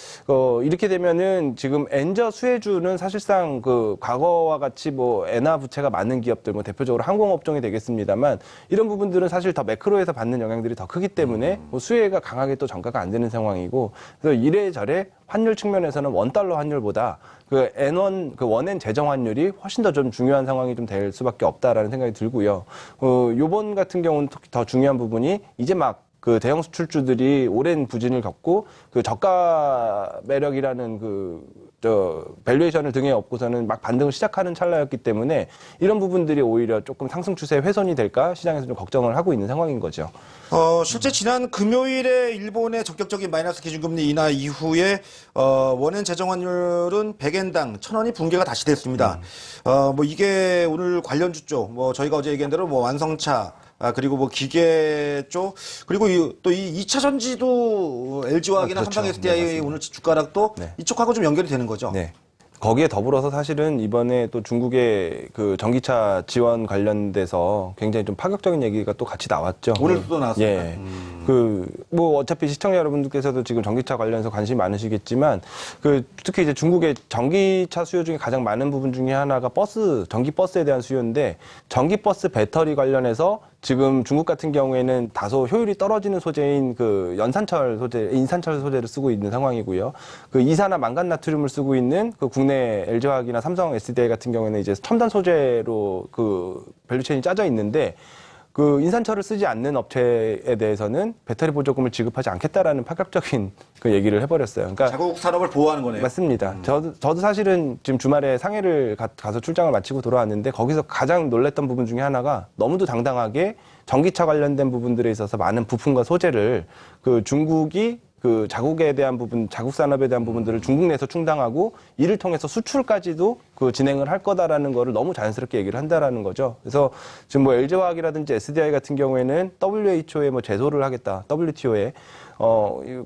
이렇게 되면은 지금 엔저 수혜주는 사실상 그 과거와 같이 뭐 엔화 부채가 많은 기업들, 뭐 대표적으로 항공업종이 되겠습니다만 이런 부분들은 사실 더 매크로에서 받는 영향들이 더 크기 때문에 뭐 수혜가 강하게 또 전가가 안 되는 상황이고 그래서 이래저래 환율 측면에서는 원달러 환율보다 그 N1 그 원엔 재정 환율이 훨씬 더 좀 중요한 상황이 좀 될 수밖에 없다라는 생각이 들고요. 요번 같은 경우는 특히 더 중요한 부분이 이제 막 그 대형 수출주들이 오랜 부진을 겪고 그 저가 매력이라는 밸류에이션을 등에 업고서는 막 반등을 시작하는 찰나였기 때문에 이런 부분들이 오히려 조금 상승 추세에 훼손이 될까 시장에서 좀 걱정을 하고 있는 상황인 거죠. 실제 지난 금요일에 일본의 적격적인 마이너스 기준금리 인하 이후에 원엔 재정 환율은 100엔당 1,000원이 붕괴가 다시 됐습니다. 뭐 이게 오늘 관련주 쪽, 뭐 저희가 어제 얘기한 대로 뭐 완성차 그리고 뭐 기계 쪽 그리고 또 이 2차 전지도 LG화학이나 그렇죠. 삼성 SDI 네, 오늘 주가락도 네. 이쪽하고 좀 연결이 되는 거죠. 네. 거기에 더불어서 사실은 이번에 또 중국의 그 전기차 지원 관련돼서 굉장히 좀 파격적인 얘기가 또 같이 나왔죠. 오늘도 또 나왔습니다. 예. 뭐 어차피 시청자 여러분들께서도 지금 전기차 관련해서 관심이 많으시겠지만 특히 이제 중국의 전기차 수요 중에 가장 많은 부분 중에 하나가 전기 버스에 대한 수요인데 전기 버스 배터리 관련해서 지금 중국 같은 경우에는 다소 효율이 떨어지는 소재인 그 인산철 소재를 쓰고 있는 상황이고요. 그 이산화 망간 나트륨을 쓰고 있는 그 국내 LG화학이나 삼성 SDI 같은 경우에는 이제 첨단 소재로 그 밸류체인이 짜져 있는데 그 인산철을 쓰지 않는 업체에 대해서는 배터리 보조금을 지급하지 않겠다라는 파격적인 그 얘기를 해버렸어요. 그러니까 자국 산업을 보호하는 거네요. 맞습니다. 저도 사실은 지금 주말에 상해를 가서 출장을 마치고 돌아왔는데 거기서 가장 놀랬던 부분 중에 하나가 너무도 당당하게 전기차 관련된 부분들에 있어서 많은 부품과 소재를 그 중국이 그 자국 산업에 대한 부분들을 중국 내에서 충당하고 이를 통해서 수출까지도 그 진행을 할 거다라는 거를 너무 자연스럽게 얘기를 한다라는 거죠. 그래서 지금 뭐 LG화학이라든지 SDI 같은 경우에는 WHO에 뭐 제소를 하겠다, WTO에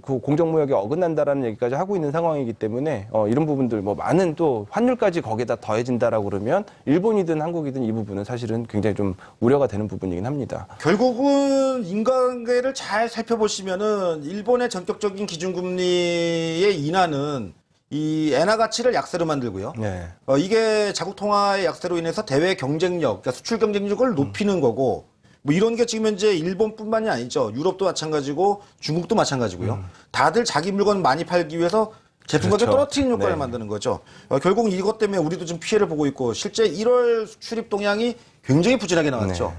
그 공정무역에 어긋난다라는 얘기까지 하고 있는 상황이기 때문에 이런 부분들 뭐 많은 또 환율까지 거기다 더해진다라고 그러면 일본이든 한국이든 이 부분은 사실은 굉장히 좀 우려가 되는 부분이긴 합니다. 결국은 인간관계를 잘 살펴보시면은 일본의 전격적인 기준금리의 인하는 이 엔화 가치를 약세로 만들고요. 네. 이게 자국 통화의 약세로 인해서 대외 경쟁력, 그러니까 수출 경쟁력을 높이는 거고, 뭐 이런 게 지금 현재 일본뿐만이 아니죠. 유럽도 마찬가지고 중국도 마찬가지고요. 다들 자기 물건 많이 팔기 위해서 제품 가격 그렇죠. 떨어뜨리는 효과를 네. 만드는 거죠. 결국 이것 때문에 우리도 좀 피해를 보고 있고, 실제 1월 수출입 동향이 굉장히 부진하게 나왔죠.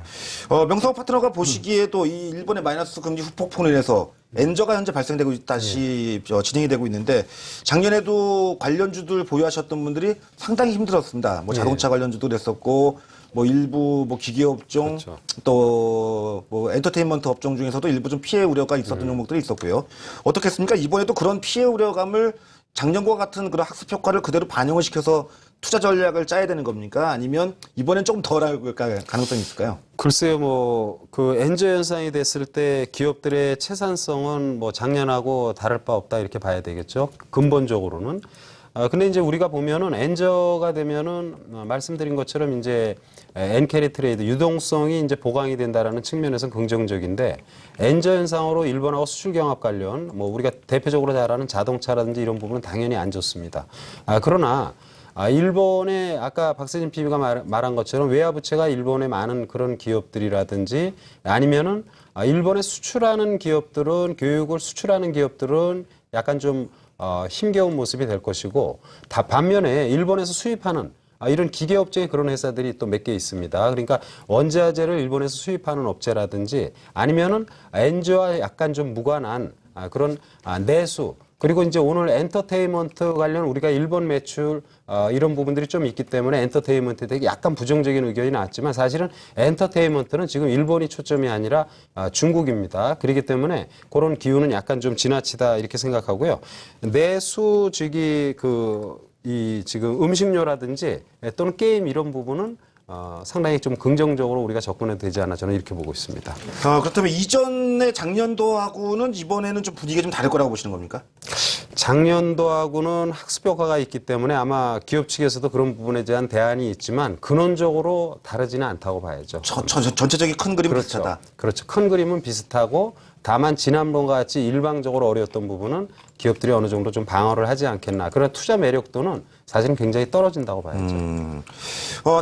명성호 파트너가 보시기에도 이 일본의 마이너스 금리 후폭풍으로 인해서 엔저가 현재 발생되고 다시 진행이 되고 있는데, 작년에도 관련주들 보유하셨던 분들이 상당히 힘들었습니다. 뭐 자동차 관련주도 그랬었고, 뭐 일부 뭐 기계업종, 그렇죠. 또 뭐 엔터테인먼트 업종 중에서도 일부 좀 피해 우려가 있었던 종목들이 있었고요. 어떻겠습니까? 이번에도 그런 피해 우려감을 작년과 같은 그런 학습 효과를 그대로 반영을 시켜서 투자 전략을 짜야 되는 겁니까? 아니면 이번엔 조금 덜할 가능성이 있을까요? 글쎄요, 뭐, 그 엔저 현상이 됐을 때 기업들의 채산성은 뭐 작년하고 다를 바 없다 이렇게 봐야 되겠죠. 근본적으로는. 근데 이제 우리가 보면은 엔저가 되면은 말씀드린 것처럼 이제 엔캐리 트레이드 유동성이 이제 보강이 된다라는 측면에서는 긍정적인데, 엔저 현상으로 일본하고 수출 경합 관련 뭐 우리가 대표적으로 잘 아는 자동차라든지 이런 부분은 당연히 안 좋습니다. 그러나 일본의 아까 박세진 PB가 말한 것처럼 외화부채가 일본의 많은 그런 기업들이라든지 아니면은 일본에 수출하는 기업들은, 교육을 수출하는 기업들은 약간 좀 힘겨운 모습이 될 것이고, 반면에 일본에서 수입하는 이런 기계업종의 그런 회사들이 또 몇 개 있습니다. 그러니까 원자재를 일본에서 수입하는 업체라든지 아니면은 엔저와 약간 좀 무관한 그런 내수, 그리고 이제 오늘 엔터테인먼트 관련 우리가 일본 매출 이런 부분들이 좀 있기 때문에 엔터테인먼트에 대해 약간 부정적인 의견이 나왔지만, 사실은 엔터테인먼트는 지금 일본이 초점이 아니라 중국입니다. 그렇기 때문에 그런 기운은 약간 좀 지나치다 이렇게 생각하고요. 내수직이 이 지금 음식료라든지 또는 게임 이런 부분은 상당히 좀 긍정적으로 우리가 접근해도 되지 않나 저는 이렇게 보고 있습니다. 그렇다면 이전의 작년도하고는 이번에는 좀 분위기가 좀 다를 거라고 보시는 겁니까? 작년도하고는 학습 효과가 있기 때문에 아마 기업 측에서도 그런 부분에 대한 대안이 있지만 근원적으로 다르지는 않다고 봐야죠. 전체적인 큰 그림 그렇죠. 비슷하다. 그렇죠. 큰 그림은 비슷하고, 다만 지난번과 같이 일방적으로 어려웠던 부분은 기업들이 어느 정도 좀 방어를 하지 않겠나. 그러나 투자 매력도는 사실은 굉장히 떨어진다고 봐야죠.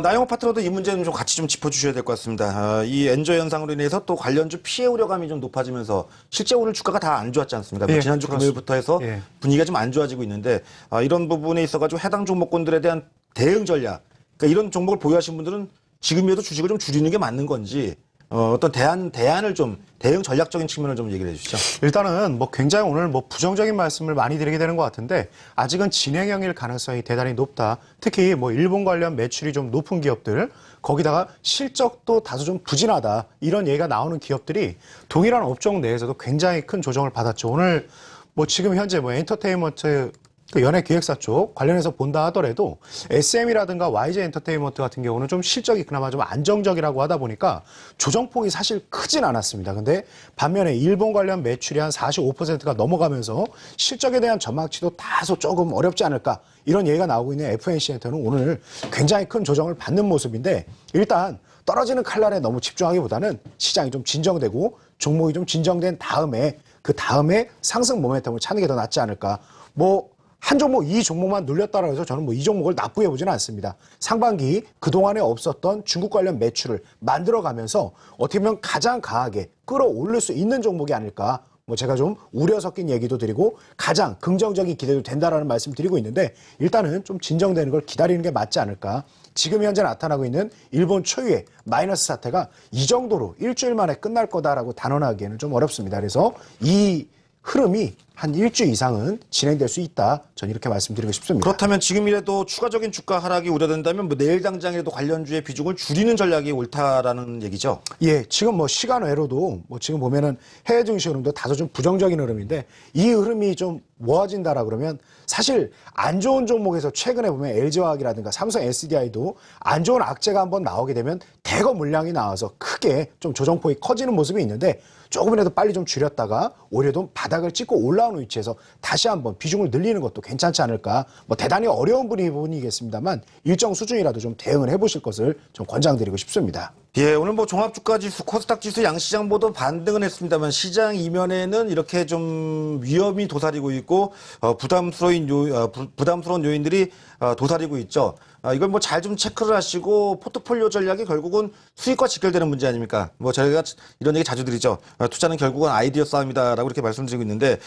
나영호 파트너도 이 문제는 좀 같이 좀 짚어주셔야 될 것 같습니다. 이 엔저 현상으로 인해서 또 관련주 피해 우려감이 좀 높아지면서 실제 오늘 주가가 다 안 좋았지 않습니까? 예, 지난주 금요일부터 해서 예. 분위기가 좀 안 좋아지고 있는데, 이런 부분에 있어가지고 해당 종목군들에 대한 대응 전략, 그러니까 이런 종목을 보유하신 분들은 지금이라도 주식을 좀 줄이는 게 맞는 건지, 어떤 대안을 좀, 대응 전략적인 측면을 좀 얘기를 해주시죠. 일단은 뭐 굉장히 오늘 뭐 부정적인 말씀을 많이 드리게 되는 것 같은데, 아직은 진행형일 가능성이 대단히 높다. 특히 뭐 일본 관련 매출이 좀 높은 기업들, 거기다가 실적도 다소 좀 부진하다, 이런 얘기가 나오는 기업들이 동일한 업종 내에서도 굉장히 큰 조정을 받았죠. 오늘 뭐 지금 현재 뭐 엔터테인먼트 연예 기획사 쪽 관련해서 본다 하더라도 SM이라든가 YG 엔터테인먼트 같은 경우는 좀 실적이 그나마 좀 안정적이라고 하다 보니까 조정폭이 사실 크진 않았습니다. 근데 반면에 일본 관련 매출이 한 45%가 넘어가면서 실적에 대한 전망치도 다소 조금 어렵지 않을까, 이런 얘기가 나오고 있는 FNC한테는 오늘 굉장히 큰 조정을 받는 모습인데, 일단 떨어지는 칼날에 너무 집중하기보다는 시장이 좀 진정되고 종목이 좀 진정된 다음에 그 다음에 상승 모멘텀을 찾는 게 더 낫지 않을까. 뭐 한 종목, 이 종목만 눌렸다고 해서 저는 뭐 이 종목을 나쁘게 보지는 않습니다. 상반기 그동안에 없었던 중국 관련 매출을 만들어가면서 어떻게 보면 가장 강하게 끌어올릴 수 있는 종목이 아닐까. 뭐 제가 좀 우려 섞인 얘기도 드리고 가장 긍정적인 기대도 된다라는 말씀 드리고 있는데, 일단은 좀 진정되는 걸 기다리는 게 맞지 않을까. 지금 현재 나타나고 있는 일본 초유의 마이너스 사태가 이 정도로 일주일 만에 끝날 거다라고 단언하기에는 좀 어렵습니다. 그래서 이 흐름이 한 일주 이상은 진행될 수 있다. 저는 이렇게 말씀드리고 싶습니다. 그렇다면 지금이라도 추가적인 주가 하락이 우려된다면 뭐 내일 당장이라도 관련주의 비중을 줄이는 전략이 옳다라는 얘기죠. 예, 지금 뭐 시간 외로도 뭐 지금 보면은 해외 증시 흐름도 다소 좀 부정적인 흐름인데, 이 흐름이 좀 모아진다라 그러면 사실 안 좋은 종목에서 최근에 보면 LG화학이라든가 삼성 SDI도 안 좋은 악재가 한번 나오게 되면 대거 물량이 나와서 크게 좀 조정폭이 커지는 모습이 있는데 조금이라도 빨리 좀 줄였다가 오히려 좀 바닥을 찍고 올라오는 위치에서 다시 한번 비중을 늘리는 것도 괜찮지 않을까. 뭐 대단히 어려운 부분이겠습니다만 일정 수준이라도 좀 대응을 해보실 것을 좀 권장드리고 싶습니다. 예, 오늘 뭐 종합주가지수, 코스닥지수 양시장 모두 반등은 했습니다만 시장 이면에는 이렇게 좀 위험이 도사리고 있고 부담스러운 요인들이 도사리고 있죠. 이걸 뭐 잘 좀 체크를 하시고 포트폴리오 전략이 결국은 수익과 직결되는 문제 아닙니까? 뭐 저희가 이런 얘기 자주 드리죠. 투자는 결국은 아이디어 싸움이다라고 이렇게 말씀드리고 있는데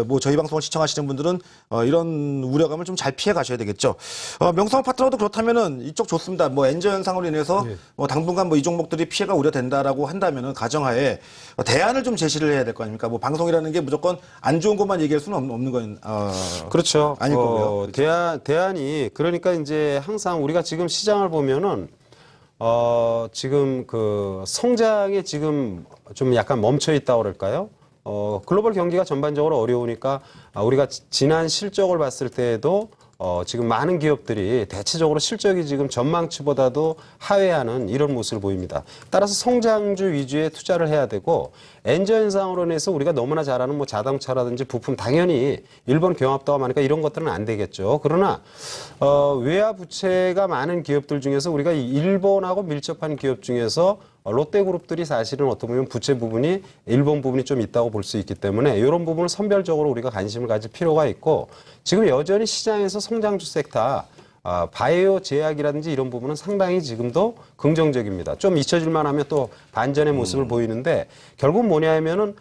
뭐 저희 방송을 시청하시는 분들은 이런 우려감을 좀 잘 피해 가셔야 되겠죠. 명성 파트너도 그렇다면은 이쪽 좋습니다. 뭐 엔저 현상으로 인해서 뭐 당분간 뭐 이 종목들이 피해가 우려된다라고 한다면은 가정하에 대안을 좀 제시를 해야 될 거 아닙니까? 뭐 방송이라는 게 무조건 안 좋은 것만 얘기할 수는 없는 건 그렇죠. 아닐 거고요. 대안이 그러니까 이제 항상 우리가 지금 시장을 보면은 지금 그 성장에 지금 좀 약간 멈춰 있다고 그럴까요? 글로벌 경기가 전반적으로 어려우니까 우리가 지난 실적을 봤을 때에도 지금 많은 기업들이 대체적으로 실적이 지금 전망치보다도 하회하는 이런 모습을 보입니다. 따라서 성장주 위주의 투자를 해야 되고 엔저 현상으로 인해서 우리가 너무나 잘 아는 뭐 자동차라든지 부품 당연히 일본 경합도가 많으니까 이런 것들은 안 되겠죠. 그러나 외화 부채가 많은 기업들 중에서 우리가 일본하고 밀접한 기업 중에서 롯데그룹들이 사실은 어떻게 보면 부채 부분이 일본 부분이 좀 있다고 볼 수 있기 때문에 이런 부분을 선별적으로 우리가 관심을 가질 필요가 있고 지금 여전히 시장에서 성장주 섹터 바이오 제약이라든지 이런 부분은 상당히 지금도 긍정적입니다. 좀 잊혀질만 하면 또 반전의 모습을 보이는데 결국 뭐냐 하면은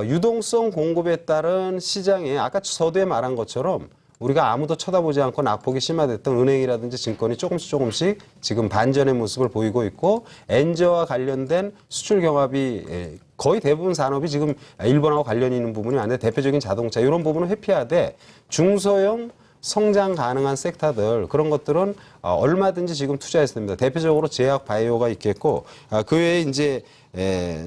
유동성 공급에 따른 시장에 아까 서두에 말한 것처럼 우리가 아무도 쳐다보지 않고 낙폭이 심화됐던 은행이라든지 증권이 조금씩 지금 반전의 모습을 보이고 있고 엔저와 관련된 수출 경합이 거의 대부분 산업이 지금 일본하고 관련이 있는 부분이 많은데 대표적인 자동차 이런 부분은 회피하되 중소형 성장 가능한 섹터들 그런 것들은 얼마든지 지금 투자해서 됩니다. 대표적으로 제약 바이오가 있겠고 그 외에 이제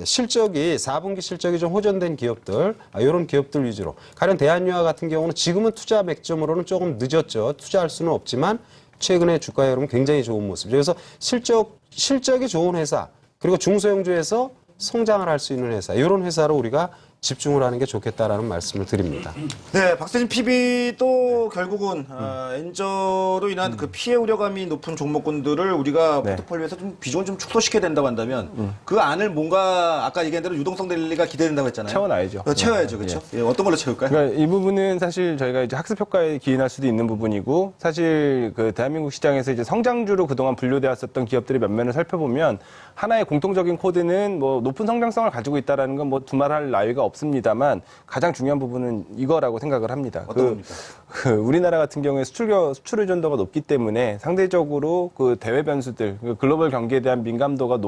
실적이 4분기 실적이 좀 호전된 기업들 이런 기업들 위주로 가령 대한유화 같은 경우는 지금은 투자 맥점으로는 조금 늦었죠. 투자할 수는 없지만 최근에 주가 흐름은 굉장히 좋은 모습이죠. 그래서 실적이 좋은 회사 그리고 중소형주에서 성장을 할 수 있는 회사 이런 회사로 우리가 집중을 하는 게 좋겠다라는 말씀을 드립니다. 네, 박세진 PB도 결국은 엔저로 인한 그 피해 우려감이 높은 종목군들을 우리가 포트폴리오에서 좀 비중을 좀 축소시켜야 된다고 한다면 그 안을 뭔가 아까 얘기한 대로 유동성 랠리가 기대된다고 했잖아요. 채워놔야죠. 채워야죠, 그렇죠? 예, 어떤 걸로 채울까요? 그러니까 이 부분은 사실 저희가 이제 학습 효과에 기인할 수도 있는 부분이고 사실 그 대한민국 시장에서 이제 성장주로 그동안 분류되었었던 기업들의 면면을 살펴보면 하나의 공통적인 코드는 뭐 높은 성장성을 가지고 있다라는 건 뭐 두말할 나위가 없습니다만 가장 중요한 부분은 이거라고 생각을 합니다. 어떤 겁니까? 우리나라 같은 경우에 수출 의존도가 높기 때문에 상대적으로 그 대외 변수들, 그 글로벌 경기에 대한 민감도가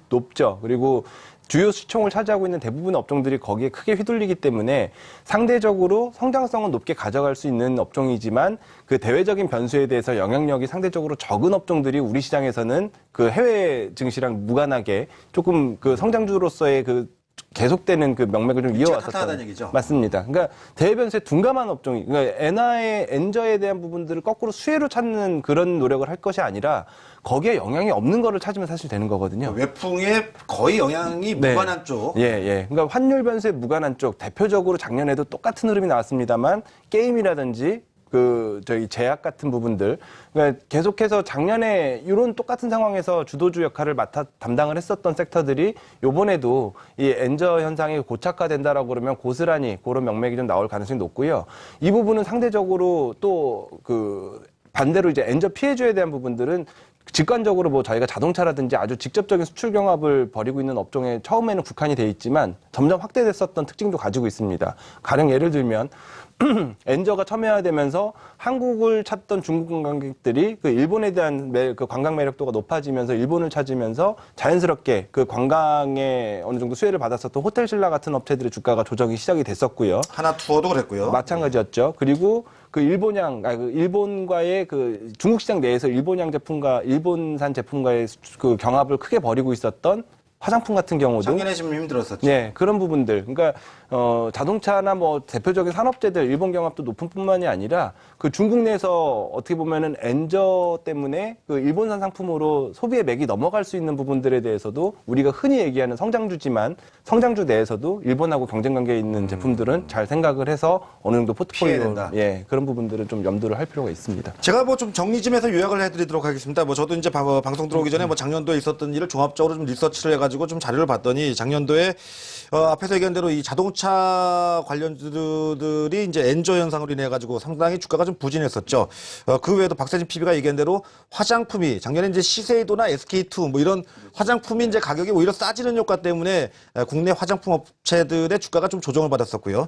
높죠. 그리고 주요 시총을 차지하고 있는 대부분의 업종들이 거기에 크게 휘둘리기 때문에 상대적으로 성장성은 높게 가져갈 수 있는 업종이지만 그 대외적인 변수에 대해서 영향력이 상대적으로 적은 업종들이 우리 시장에서는 그 해외 증시랑 무관하게 조금 그 성장주로서의 그 계속되는 그 명맥을 좀 이어왔었던 얘기죠. 맞습니다. 그러니까 대외 변수에 둔감한 업종이 그러니까 엔화의 엔저에 대한 부분들을 거꾸로 수혜로 찾는 그런 노력을 할 것이 아니라 거기에 영향이 없는 거를 찾으면 사실 되는 거거든요. 외풍에 거의 영향이 무관한 쪽. 예. 그러니까 환율 변수에 무관한 쪽 대표적으로 작년에도 똑같은 흐름이 나왔습니다만 게임이라든지 그 저희 제약 같은 부분들 그러니까 계속해서 작년에 이런 똑같은 상황에서 주도주 역할을 담당을 했었던 섹터들이 요번에도 이 엔저 현상이 고착화된다라고 그러면 고스란히 그런 명맥이 좀 나올 가능성이 높고요. 이 부분은 상대적으로 또 그 반대로 이제 엔저 피해주에 대한 부분들은 직관적으로 뭐 저희가 자동차라든지 아주 직접적인 수출 경합을 벌이고 있는 업종에 처음에는 국한이 돼 있지만 점점 확대됐었던 특징도 가지고 있습니다. 가령 예를 들면 엔저가 첨예화되면서 한국을 찾던 중국 관광객들이 그 일본에 대한 그 관광 매력도가 높아지면서 일본을 찾으면서 자연스럽게 그 관광에 어느 정도 수혜를 받았었던 호텔신라 같은 업체들의 주가가 조정이 시작이 됐었고요. 하나 투어도 그랬고요. 마찬가지였죠. 그리고 그 일본과의 그 중국 시장 내에서 일본산 제품과의 그 경합을 크게 벌이고 있었던 화장품 같은 경우도 작년에 좀 힘들었었죠. 네, 그런 부분들. 그러니까 자동차나 뭐 대표적인 산업재들 일본 경합도 높은 뿐만이 아니라 그 중국 내에서 어떻게 보면은 엔저 때문에 그 일본산 상품으로 소비의 맥이 넘어갈 수 있는 부분들에 대해서도 우리가 흔히 얘기하는 성장주지만 성장주 내에서도 일본하고 경쟁 관계에 있는 제품들은 잘 생각을 해서 어느 정도 피해야 포트폴리오 된다. 예, 그런 부분들은 좀 염두를 할 필요가 있습니다. 제가 뭐 좀 정리 좀 해서 요약을 해드리도록 하겠습니다. 뭐 저도 이제 방송 들어오기 전에 뭐 작년도에 있었던 일을 종합적으로 좀 리서치를 해가지고 좀 자료를 봤더니 작년도에 앞에서 얘기한 대로 이 자동차 관련주들이 이제 엔저 현상으로 인해 가지고 상당히 주가가 좀 부진했었죠. 그 외에도 박세진 PB가 얘기한 대로 화장품이 작년에 이제 시세이도나 SK2 뭐 이런 화장품이 이제 가격이 오히려 싸지는 효과 때문에 국내 화장품 업체들의 주가가 좀 조정을 받았었고요.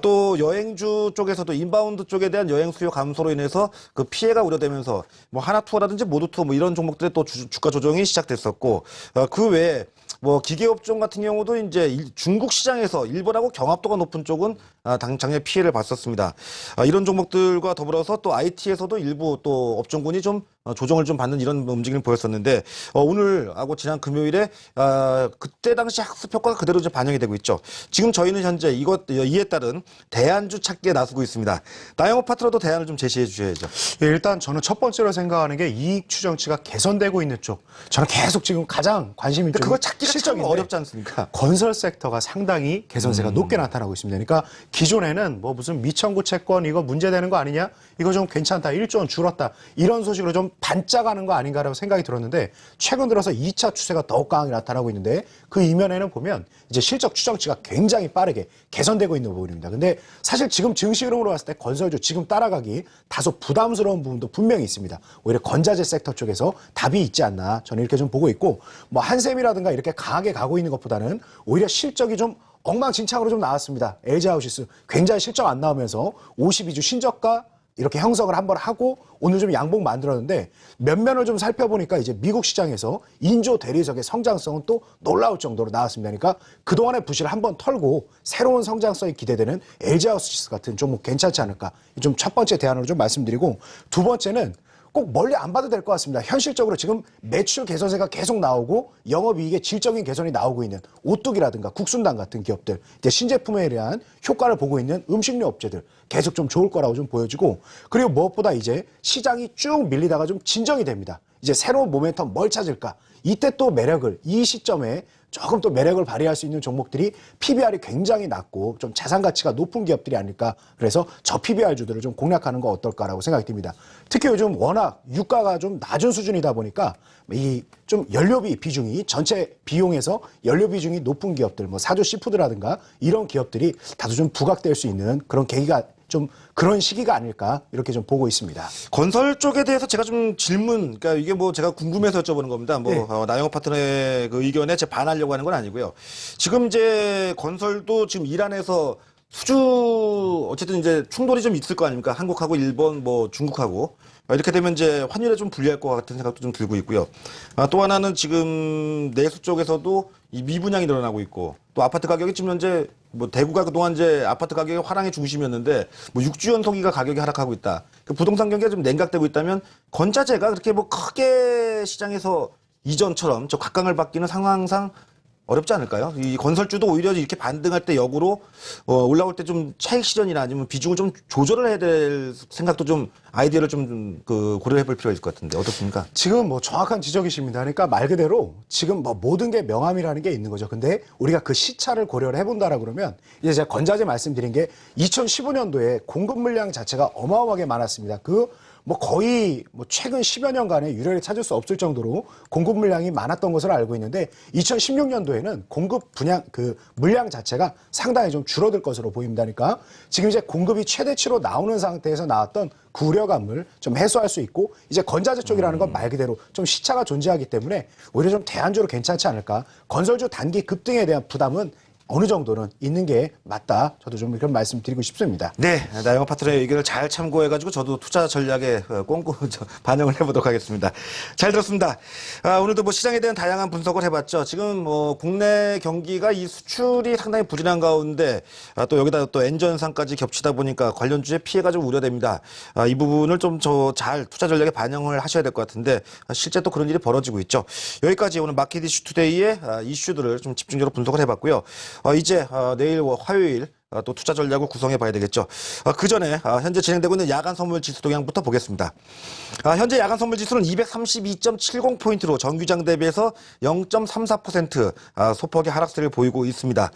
또 여행주 쪽에서도 인바운드 쪽에 대한 여행 수요 감소로 인해서 그 피해가 우려되면서 뭐 하나투어라든지 모두투어 뭐 이런 종목들의 또 주가 조정이 시작됐었고 그 외에 뭐 기계업종 같은 경우도 이제 중국 시장에서 일본하고 경합도가 높은 쪽은 작년에 피해를 봤었습니다. 이런 종목들과 더불어서 또 IT에서도 일부 또 업종군이 좀 조정을 좀 받는 이런 움직임을 보였었는데 오늘하고 지난 금요일에 그때 당시 학습 효과가 그대로 이제 반영이 되고 있죠. 지금 저희는 현재 이에 따른 대안주 찾기에 나서고 있습니다. 나영호 파트너도 대안을 좀 제시해 주셔야죠. 예, 일단 저는 첫 번째로 생각하는 게 이익 추정치가 개선되고 있는 쪽. 저는 계속 지금 가장 관심 있는 그걸 찾기가 참 실적인데 어렵지 않습니까? 건설 섹터가 상당히 개선세가 높게 나타나고 있습니다. 그러니까 기존에는 뭐 무슨 미청구 채권 이거 문제되는 거 아니냐? 이거 좀 괜찮다. 1조 원 줄었다. 이런 소식으로 좀 반짝하는 거 아닌가라고 생각이 들었는데 최근 들어서 2차 추세가 더욱 강하게 나타나고 있는데 그 이면에는 보면 이제 실적 추정치가 굉장히 빠르게 개선되고 있는 부분입니다. 근데 사실 지금 증시 흐름으로 봤을 때 건설주 지금 따라가기 다소 부담스러운 부분도 분명히 있습니다. 오히려 건자재 섹터 쪽에서 답이 있지 않나 저는 이렇게 좀 보고 있고 뭐 한샘이라든가 이렇게 강하게 가고 있는 것보다는 오히려 실적이 좀 엉망진창으로 좀 나왔습니다. LG하우시스 굉장히 실적 안 나오면서 52주 신저가 이렇게 형성을 한번 하고 오늘 좀 양봉 만들었는데 면면을 좀 살펴보니까 이제 미국 시장에서 인조 대리석의 성장성은 또 놀라울 정도로 나왔습니다. 그러니까 그동안의 부실을 한번 털고 새로운 성장성이 기대되는 LG하우시스 같은 종목 괜찮지 않을까. 좀 첫 번째 대안으로 좀 말씀드리고 두 번째는 꼭 멀리 안 봐도 될 것 같습니다. 현실적으로 지금 매출 개선세가 계속 나오고 영업이익의 질적인 개선이 나오고 있는 오뚜기라든가 국순당 같은 기업들, 이제 신제품에 대한 효과를 보고 있는 음식료 업체들 계속 좀 좋을 거라고 좀 보여지고 그리고 무엇보다 이제 시장이 쭉 밀리다가 좀 진정이 됩니다. 이제 새로운 모멘텀 뭘 찾을까? 이때 또 매력을 이 시점에 조금 또 매력을 발휘할 수 있는 종목들이 PBR이 굉장히 낮고 좀 자산 가치가 높은 기업들이 아닐까. 그래서 저 PBR주들을 좀 공략하는 거 어떨까라고 생각이 듭니다. 특히 요즘 워낙 유가가 좀 낮은 수준이다 보니까 이 좀 연료비 비중이 전체 비용에서 연료 비중이 높은 기업들, 뭐 사조 시푸드라든가 이런 기업들이 다소 좀 부각될 수 있는 그런 계기가 좀 그런 시기가 아닐까 이렇게 좀 보고 있습니다. 건설 쪽에 대해서 제가 좀 질문, 그러니까 이게 뭐 제가 궁금해서 여쭤보는 겁니다. 뭐 네. 나영호 파트너의 그 의견에 제가 반하려고 하는 건 아니고요. 지금 이제 건설도 지금 이란에서 수주 어쨌든 이제 충돌이 좀 있을 거 아닙니까? 한국하고 일본, 뭐 중국하고 이렇게 되면 이제 환율에 좀 불리할 것 같은 생각도 좀 들고 있고요. 또 하나는 지금 내수 쪽에서도 이 미분양이 늘어나고 있고 또 아파트 가격이 지금 현재 뭐 대구가 그동안 이제 아파트 가격이 화랑의 중심이었는데 뭐 6주 연속이가 가격이 하락하고 있다. 그 부동산 경기가 좀 냉각되고 있다면 건자재가 그렇게 뭐 크게 시장에서 이전처럼 저 각광을 받기는 상황상 어렵지 않을까요? 이 건설주도 오히려 이렇게 반등할 때 역으로 올라올 때 좀 차익 실현이나 아니면 비중을 좀 조절을 해야 될 생각도 좀 아이디어를 좀 그 고려해 볼 필요가 있을 것 같은데 어떻습니까? 지금 뭐 정확한 지적이십니다. 그러니까 말 그대로 지금 뭐 모든 게 명암이라는 게 있는 거죠. 근데 우리가 그 시차를 고려를 해본다라 그러면 이제 제가 건자재 말씀드린 게 2015년도에 공급 물량 자체가 어마어마하게 많았습니다. 뭐 거의 뭐 최근 10여 년간의 유례를 찾을 수 없을 정도로 공급 물량이 많았던 것으로 알고 있는데 2016년도에는 공급 분양 그 물량 자체가 상당히 좀 줄어들 것으로 보입니다. 그러니까 지금 이제 공급이 최대치로 나오는 상태에서 나왔던 그 우려감을 좀 해소할 수 있고 이제 건자재 쪽이라는 건 말 그대로 좀 시차가 존재하기 때문에 오히려 좀 대안주로 괜찮지 않을까. 건설주 단기 급등에 대한 부담은 어느 정도는 있는 게 맞다. 저도 좀 그런 말씀 드리고 싶습니다. 네, 나영호 파트너의 의견을 잘 참고해가지고 저도 투자 전략에 꼼꼼히 반영을 해보도록 하겠습니다. 잘 들었습니다. 오늘도 뭐 시장에 대한 다양한 분석을 해봤죠. 지금 뭐 국내 경기가 이 수출이 상당히 부진한 가운데 또 여기다 또 엔저 현상까지 겹치다 보니까 관련주의 피해가 좀 우려됩니다. 이 부분을 좀 잘 투자 전략에 반영을 하셔야 될 것 같은데 실제 또 그런 일이 벌어지고 있죠. 여기까지 오늘 마켓 이슈 투데이의 이슈들을 좀 집중적으로 분석을 해봤고요. 이제 내일 화요일 또 투자 전략을 구성해 봐야 되겠죠. 그 전에 현재 진행되고 있는 야간 선물 지수 동향부터 보겠습니다. 현재 야간 선물 지수는 232.70포인트로 정규장 대비해서 0.34% 소폭의 하락세를 보이고 있습니다.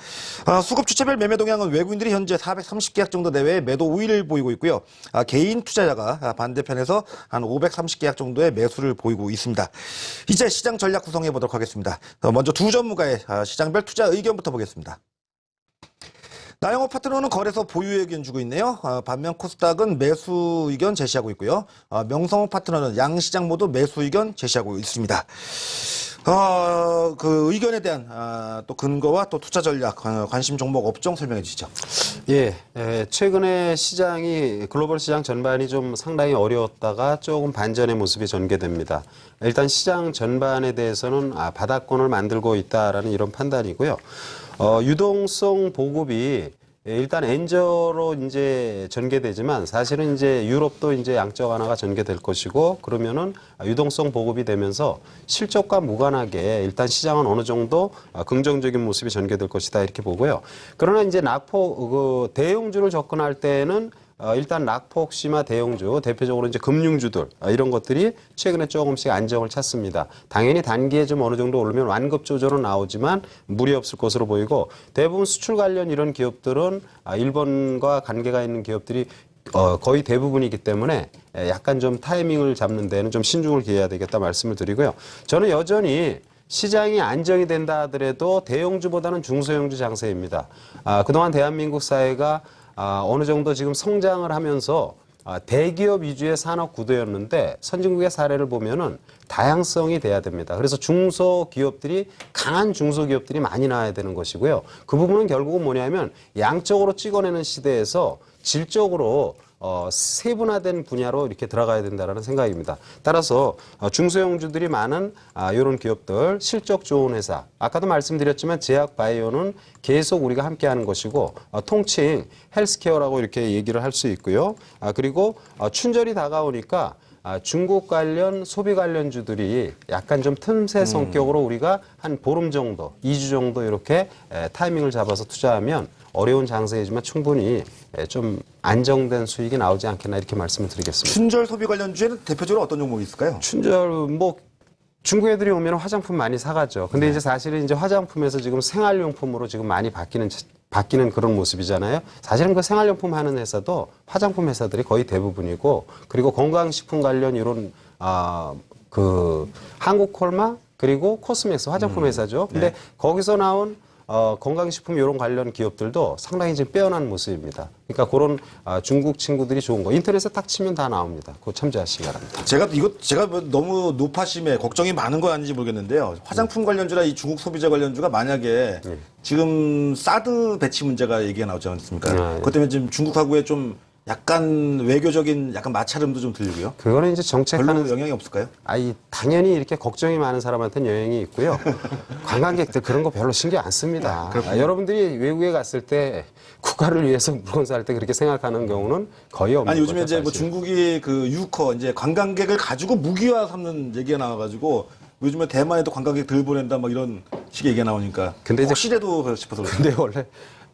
수급 주체별 매매 동향은 외국인들이 현재 430계약 정도 내외의 매도 우위를 보이고 있고요. 개인 투자자가 반대편에서 한 530계약 정도의 매수를 보이고 있습니다. 이제 시장 전략 구성해 보도록 하겠습니다. 먼저 두 전문가의 시장별 투자 의견부터 보겠습니다. 나영호 파트너는 거래소 보유 의견 주고 있네요. 반면 코스닥은 매수 의견 제시하고 있고요. 명성호 파트너는 양시장 모두 매수 의견 제시하고 있습니다. 그 의견에 대한 또 근거와 또 투자 전략, 관심 종목 업종 설명해 주시죠. 예, 최근에 시장이 글로벌 시장 전반이 좀 상당히 어려웠다가 조금 반전의 모습이 전개됩니다. 일단 시장 전반에 대해서는 바닥권을 만들고 있다라는 이런 판단이고요. 유동성 보급이 일단 엔저로 이제 전개되지만 사실은 이제 유럽도 이제 양적 완화가 전개될 것이고 그러면은 유동성 보급이 되면서 실적과 무관하게 일단 시장은 어느 정도 긍정적인 모습이 전개될 것이다 이렇게 보고요. 그러나 이제 대형주를 접근할 때는 일단 락폭시마 대형주, 대표적으로 이제 금융주들 이런 것들이 최근에 조금씩 안정을 찾습니다. 당연히 단기에 좀 어느 정도 오르면 완급 조절은 나오지만 무리 없을 것으로 보이고 대부분 수출 관련 이런 기업들은 일본과 관계가 있는 기업들이 거의 대부분이기 때문에 약간 좀 타이밍을 잡는 데는 좀 신중을 기해야 되겠다 말씀을 드리고요. 저는 여전히 시장이 안정이 된다 하더라도 대형주보다는 중소형주 장세입니다. 그동안 대한민국 사회가 어느 정도 지금 성장을 하면서 대기업 위주의 산업 구도였는데 선진국의 사례를 보면은 다양성이 돼야 됩니다. 그래서 중소기업들이 강한 중소기업들이 많이 나와야 되는 것이고요. 그 부분은 결국은 뭐냐면 양적으로 찍어내는 시대에서 질적으로 세분화된 분야로 이렇게 들어가야 된다라는 생각입니다. 따라서 중소형주들이 많은 이런 기업들, 실적 좋은 회사, 아까도 말씀드렸지만 제약 바이오는 계속 우리가 함께하는 것이고 통칭 헬스케어라고 이렇게 얘기를 할 수 있고요. 그리고 춘절이 다가오니까 중국 관련 소비 관련주들이 약간 좀 틈새 성격으로 우리가 한 보름 정도, 2주 정도 이렇게 타이밍을 잡아서 투자하면 어려운 장세이지만 충분히 좀 안정된 수익이 나오지 않겠나 이렇게 말씀을 드리겠습니다. 춘절 소비 관련주에는 대표적으로 어떤 종목이 있을까요? 춘절 뭐 중국 애들이 오면 화장품 많이 사가죠. 근데 이제 사실은 이제 화장품에서 지금 생활용품으로 지금 많이 바뀌는 그런 모습이잖아요. 사실은 그 생활용품 하는 회사도 화장품 회사들이 거의 대부분이고 그리고 건강식품 관련 이런 그 한국콜마 그리고 코스맥스 화장품 회사죠. 근데 거기서 나온 건강식품 이런 관련 기업들도 상당히 지금 빼어난 모습입니다. 그러니까 그런 중국 친구들이 좋은 거 인터넷에 딱 치면 다 나옵니다. 그거 참조하시기 바랍니다. 제가 너무 노파심에 걱정이 많은 거 아닌지 모르겠는데요. 화장품 관련주나 이 중국 소비자 관련주가 만약에 지금 사드 배치 문제가 얘기가 나오지 않습니까? 그것 때문에 지금 중국하고의 좀 약간 외교적인 약간 마찰음도 좀 들리고요. 그거는 이제 정책하는 별로 영향이 없을까요? 당연히 이렇게 걱정이 많은 사람한테는 영향이 있고요. 관광객들 그런 거 별로 신경 안 씁니다. 여러분들이 외국에 갔을 때 국가를 위해서 물건 살 때 그렇게 생각하는 경우는 거의 없는 아니 요즘에 거죠, 이제 뭐 사실. 중국이 그 유커 이제 관광객을 가지고 무기화 삼는 얘기가 나와가지고 요즘에 대만에도 관광객 덜 보낸다 막 이런 식의 얘기가 나오니까 근데 이제 혹시라도 싶어서 그래요. 근데 원래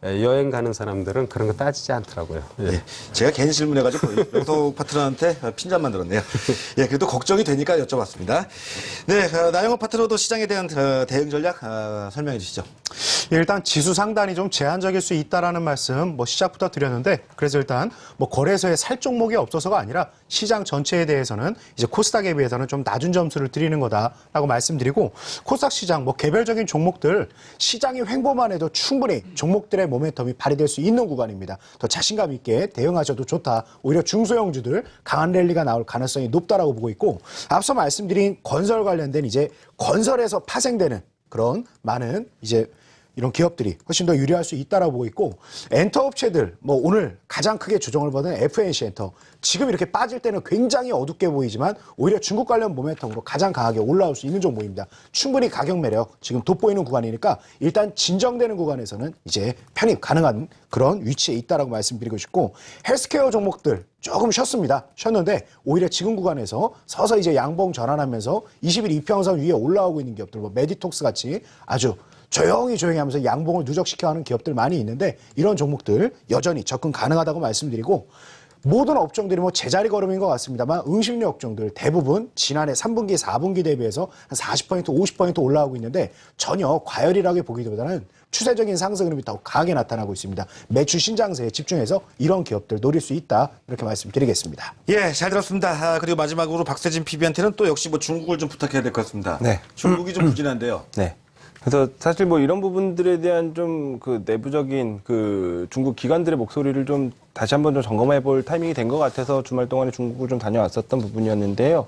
여행 가는 사람들은 그런 거 따지지 않더라고요. 예. 제가 괜히 질문해가지고 명석 파트너한테 핀잔만 들었네요. 예, 그래도 걱정이 되니까 여쭤봤습니다. 네, 나영호 파트너도 시장에 대한 대응 전략 설명해 주시죠. 일단 지수 상단이 좀 제한적일 수 있다라는 말씀 뭐 시작부터 드렸는데 그래서 일단 뭐 거래소에 살 종목이 없어서가 아니라 시장 전체에 대해서는 이제 코스닥에 비해서는 좀 낮은 점수를 드리는 거다라고 말씀드리고 코스닥 시장 뭐 개별적인 종목들 시장이 횡보만 해도 충분히 종목들의 모멘텀이 발휘될 수 있는 구간입니다. 더 자신감 있게 대응하셔도 좋다. 오히려 중소형주들 강한 랠리가 나올 가능성이 높다라고 보고 있고 앞서 말씀드린 건설 관련된 이제 건설에서 파생되는 그런 많은 이제 이런 기업들이 훨씬 더 유리할 수 있다라고 보고 있고 엔터 업체들 뭐 오늘 가장 크게 조정을 받은 FNC 엔터 지금 이렇게 빠질 때는 굉장히 어둡게 보이지만 오히려 중국 관련 모멘텀으로 가장 강하게 올라올 수 있는 종목입니다. 충분히 가격 매력 지금 돋보이는 구간이니까 일단 진정되는 구간에서는 이제 편입 가능한 그런 위치에 있다라고 말씀드리고 싶고 헬스케어 종목들 조금 쉬었습니다. 쉬었는데 오히려 지금 구간에서 서서히 이제 양봉 전환하면서 20일 이평선 위에 올라오고 있는 기업들 뭐 메디톡스 같이 아주 조용히 하면서 양봉을 누적시켜 하는 기업들 많이 있는데 이런 종목들 여전히 접근 가능하다고 말씀드리고 모든 업종들이 뭐 제자리 걸음인 것 같습니다만 응식료 업종들 대부분 지난해 3분기, 4분기 대비해서 한 40%, 50% 올라가고 있는데 전혀 과열이라고 보기보다는 추세적인 상승 흐름이 더 강하게 나타나고 있습니다. 매출 신장세에 집중해서 이런 기업들 노릴 수 있다 이렇게 말씀드리겠습니다. 예, 잘 들었습니다. 그리고 마지막으로 박세진 PB한테는 또 역시 뭐 중국을 좀 부탁해야 될 것 같습니다. 네. 중국이 좀 부진한데요. 네. 그래서 사실 뭐 이런 부분들에 대한 좀 그 내부적인 그 중국 기관들의 목소리를 좀 다시 한번 좀 점검해 볼 타이밍이 된 것 같아서 주말 동안에 중국을 좀 다녀왔었던 부분이었는데요.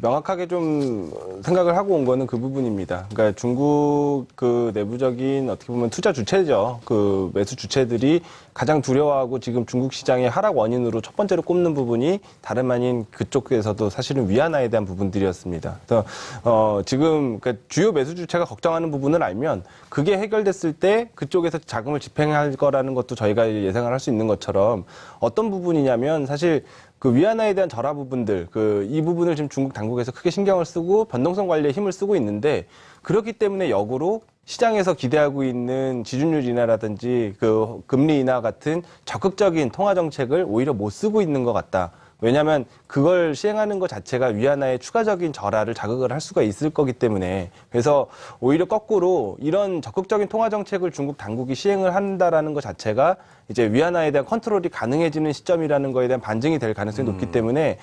명확하게 좀 생각을 하고 온 거는 그 부분입니다. 그러니까 중국 그 내부적인 어떻게 보면 투자 주체죠. 그 매수 주체들이 가장 두려워하고 지금 중국 시장의 하락 원인으로 첫 번째로 꼽는 부분이 다름 아닌 그쪽에서도 사실은 위안화에 대한 부분들이었습니다. 그래서 지금 그러니까 주요 매수 주체가 걱정하는 부분을 알면 그게 해결됐을 때 그쪽에서 자금을 집행할 거라는 것도 저희가 예상을 할 수 있는 것처럼 어떤 부분이냐면 사실 그 위안화에 대한 절하 부분들, 이 부분을 지금 중국 당국에서 크게 신경을 쓰고 변동성 관리에 힘을 쓰고 있는데 그렇기 때문에 역으로 시장에서 기대하고 있는 지준율 인하라든지 그 금리 인하 같은 적극적인 통화 정책을 오히려 못 쓰고 있는 것 같다. 왜냐하면 그걸 시행하는 것 자체가 위안화의 추가적인 절하를 자극을 할 수가 있을 거기 때문에 그래서 오히려 거꾸로 이런 적극적인 통화 정책을 중국 당국이 시행을 한다라는 것 자체가 이제 위안화에 대한 컨트롤이 가능해지는 시점이라는 거에 대한 반증이 될 가능성이 높기 때문에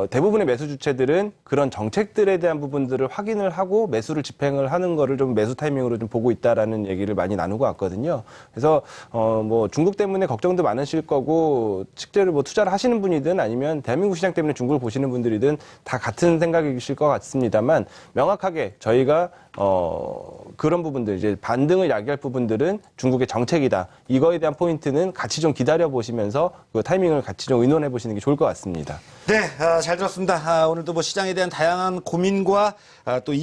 대부분의 매수 주체들은 그런 정책들에 대한 부분들을 확인을 하고 매수를 집행을 하는 거를 좀 매수 타이밍으로 좀 보고 있다라는 얘기를 많이 나누고 왔거든요. 그래서 뭐 중국 때문에 걱정도 많으실 거고 실제로 뭐 투자를 하시는 분이든 아니면 대한민국 시장 때문에 중국을 보시는 분들이든 다 같은 생각이실 것 같습니다만 명확하게 저희가 그런 부분들 이제 반등을 야기할 부분들은 중국의 정책이다. 이거에 대한 포인트는 같이 좀 기다려 보시면서 그 타이밍을 같이 좀 의논해 보시는 게 좋을 것 같습니다. 네, 잘 들었습니다. 오늘도 뭐 시장에 대한 다양한 고민과 또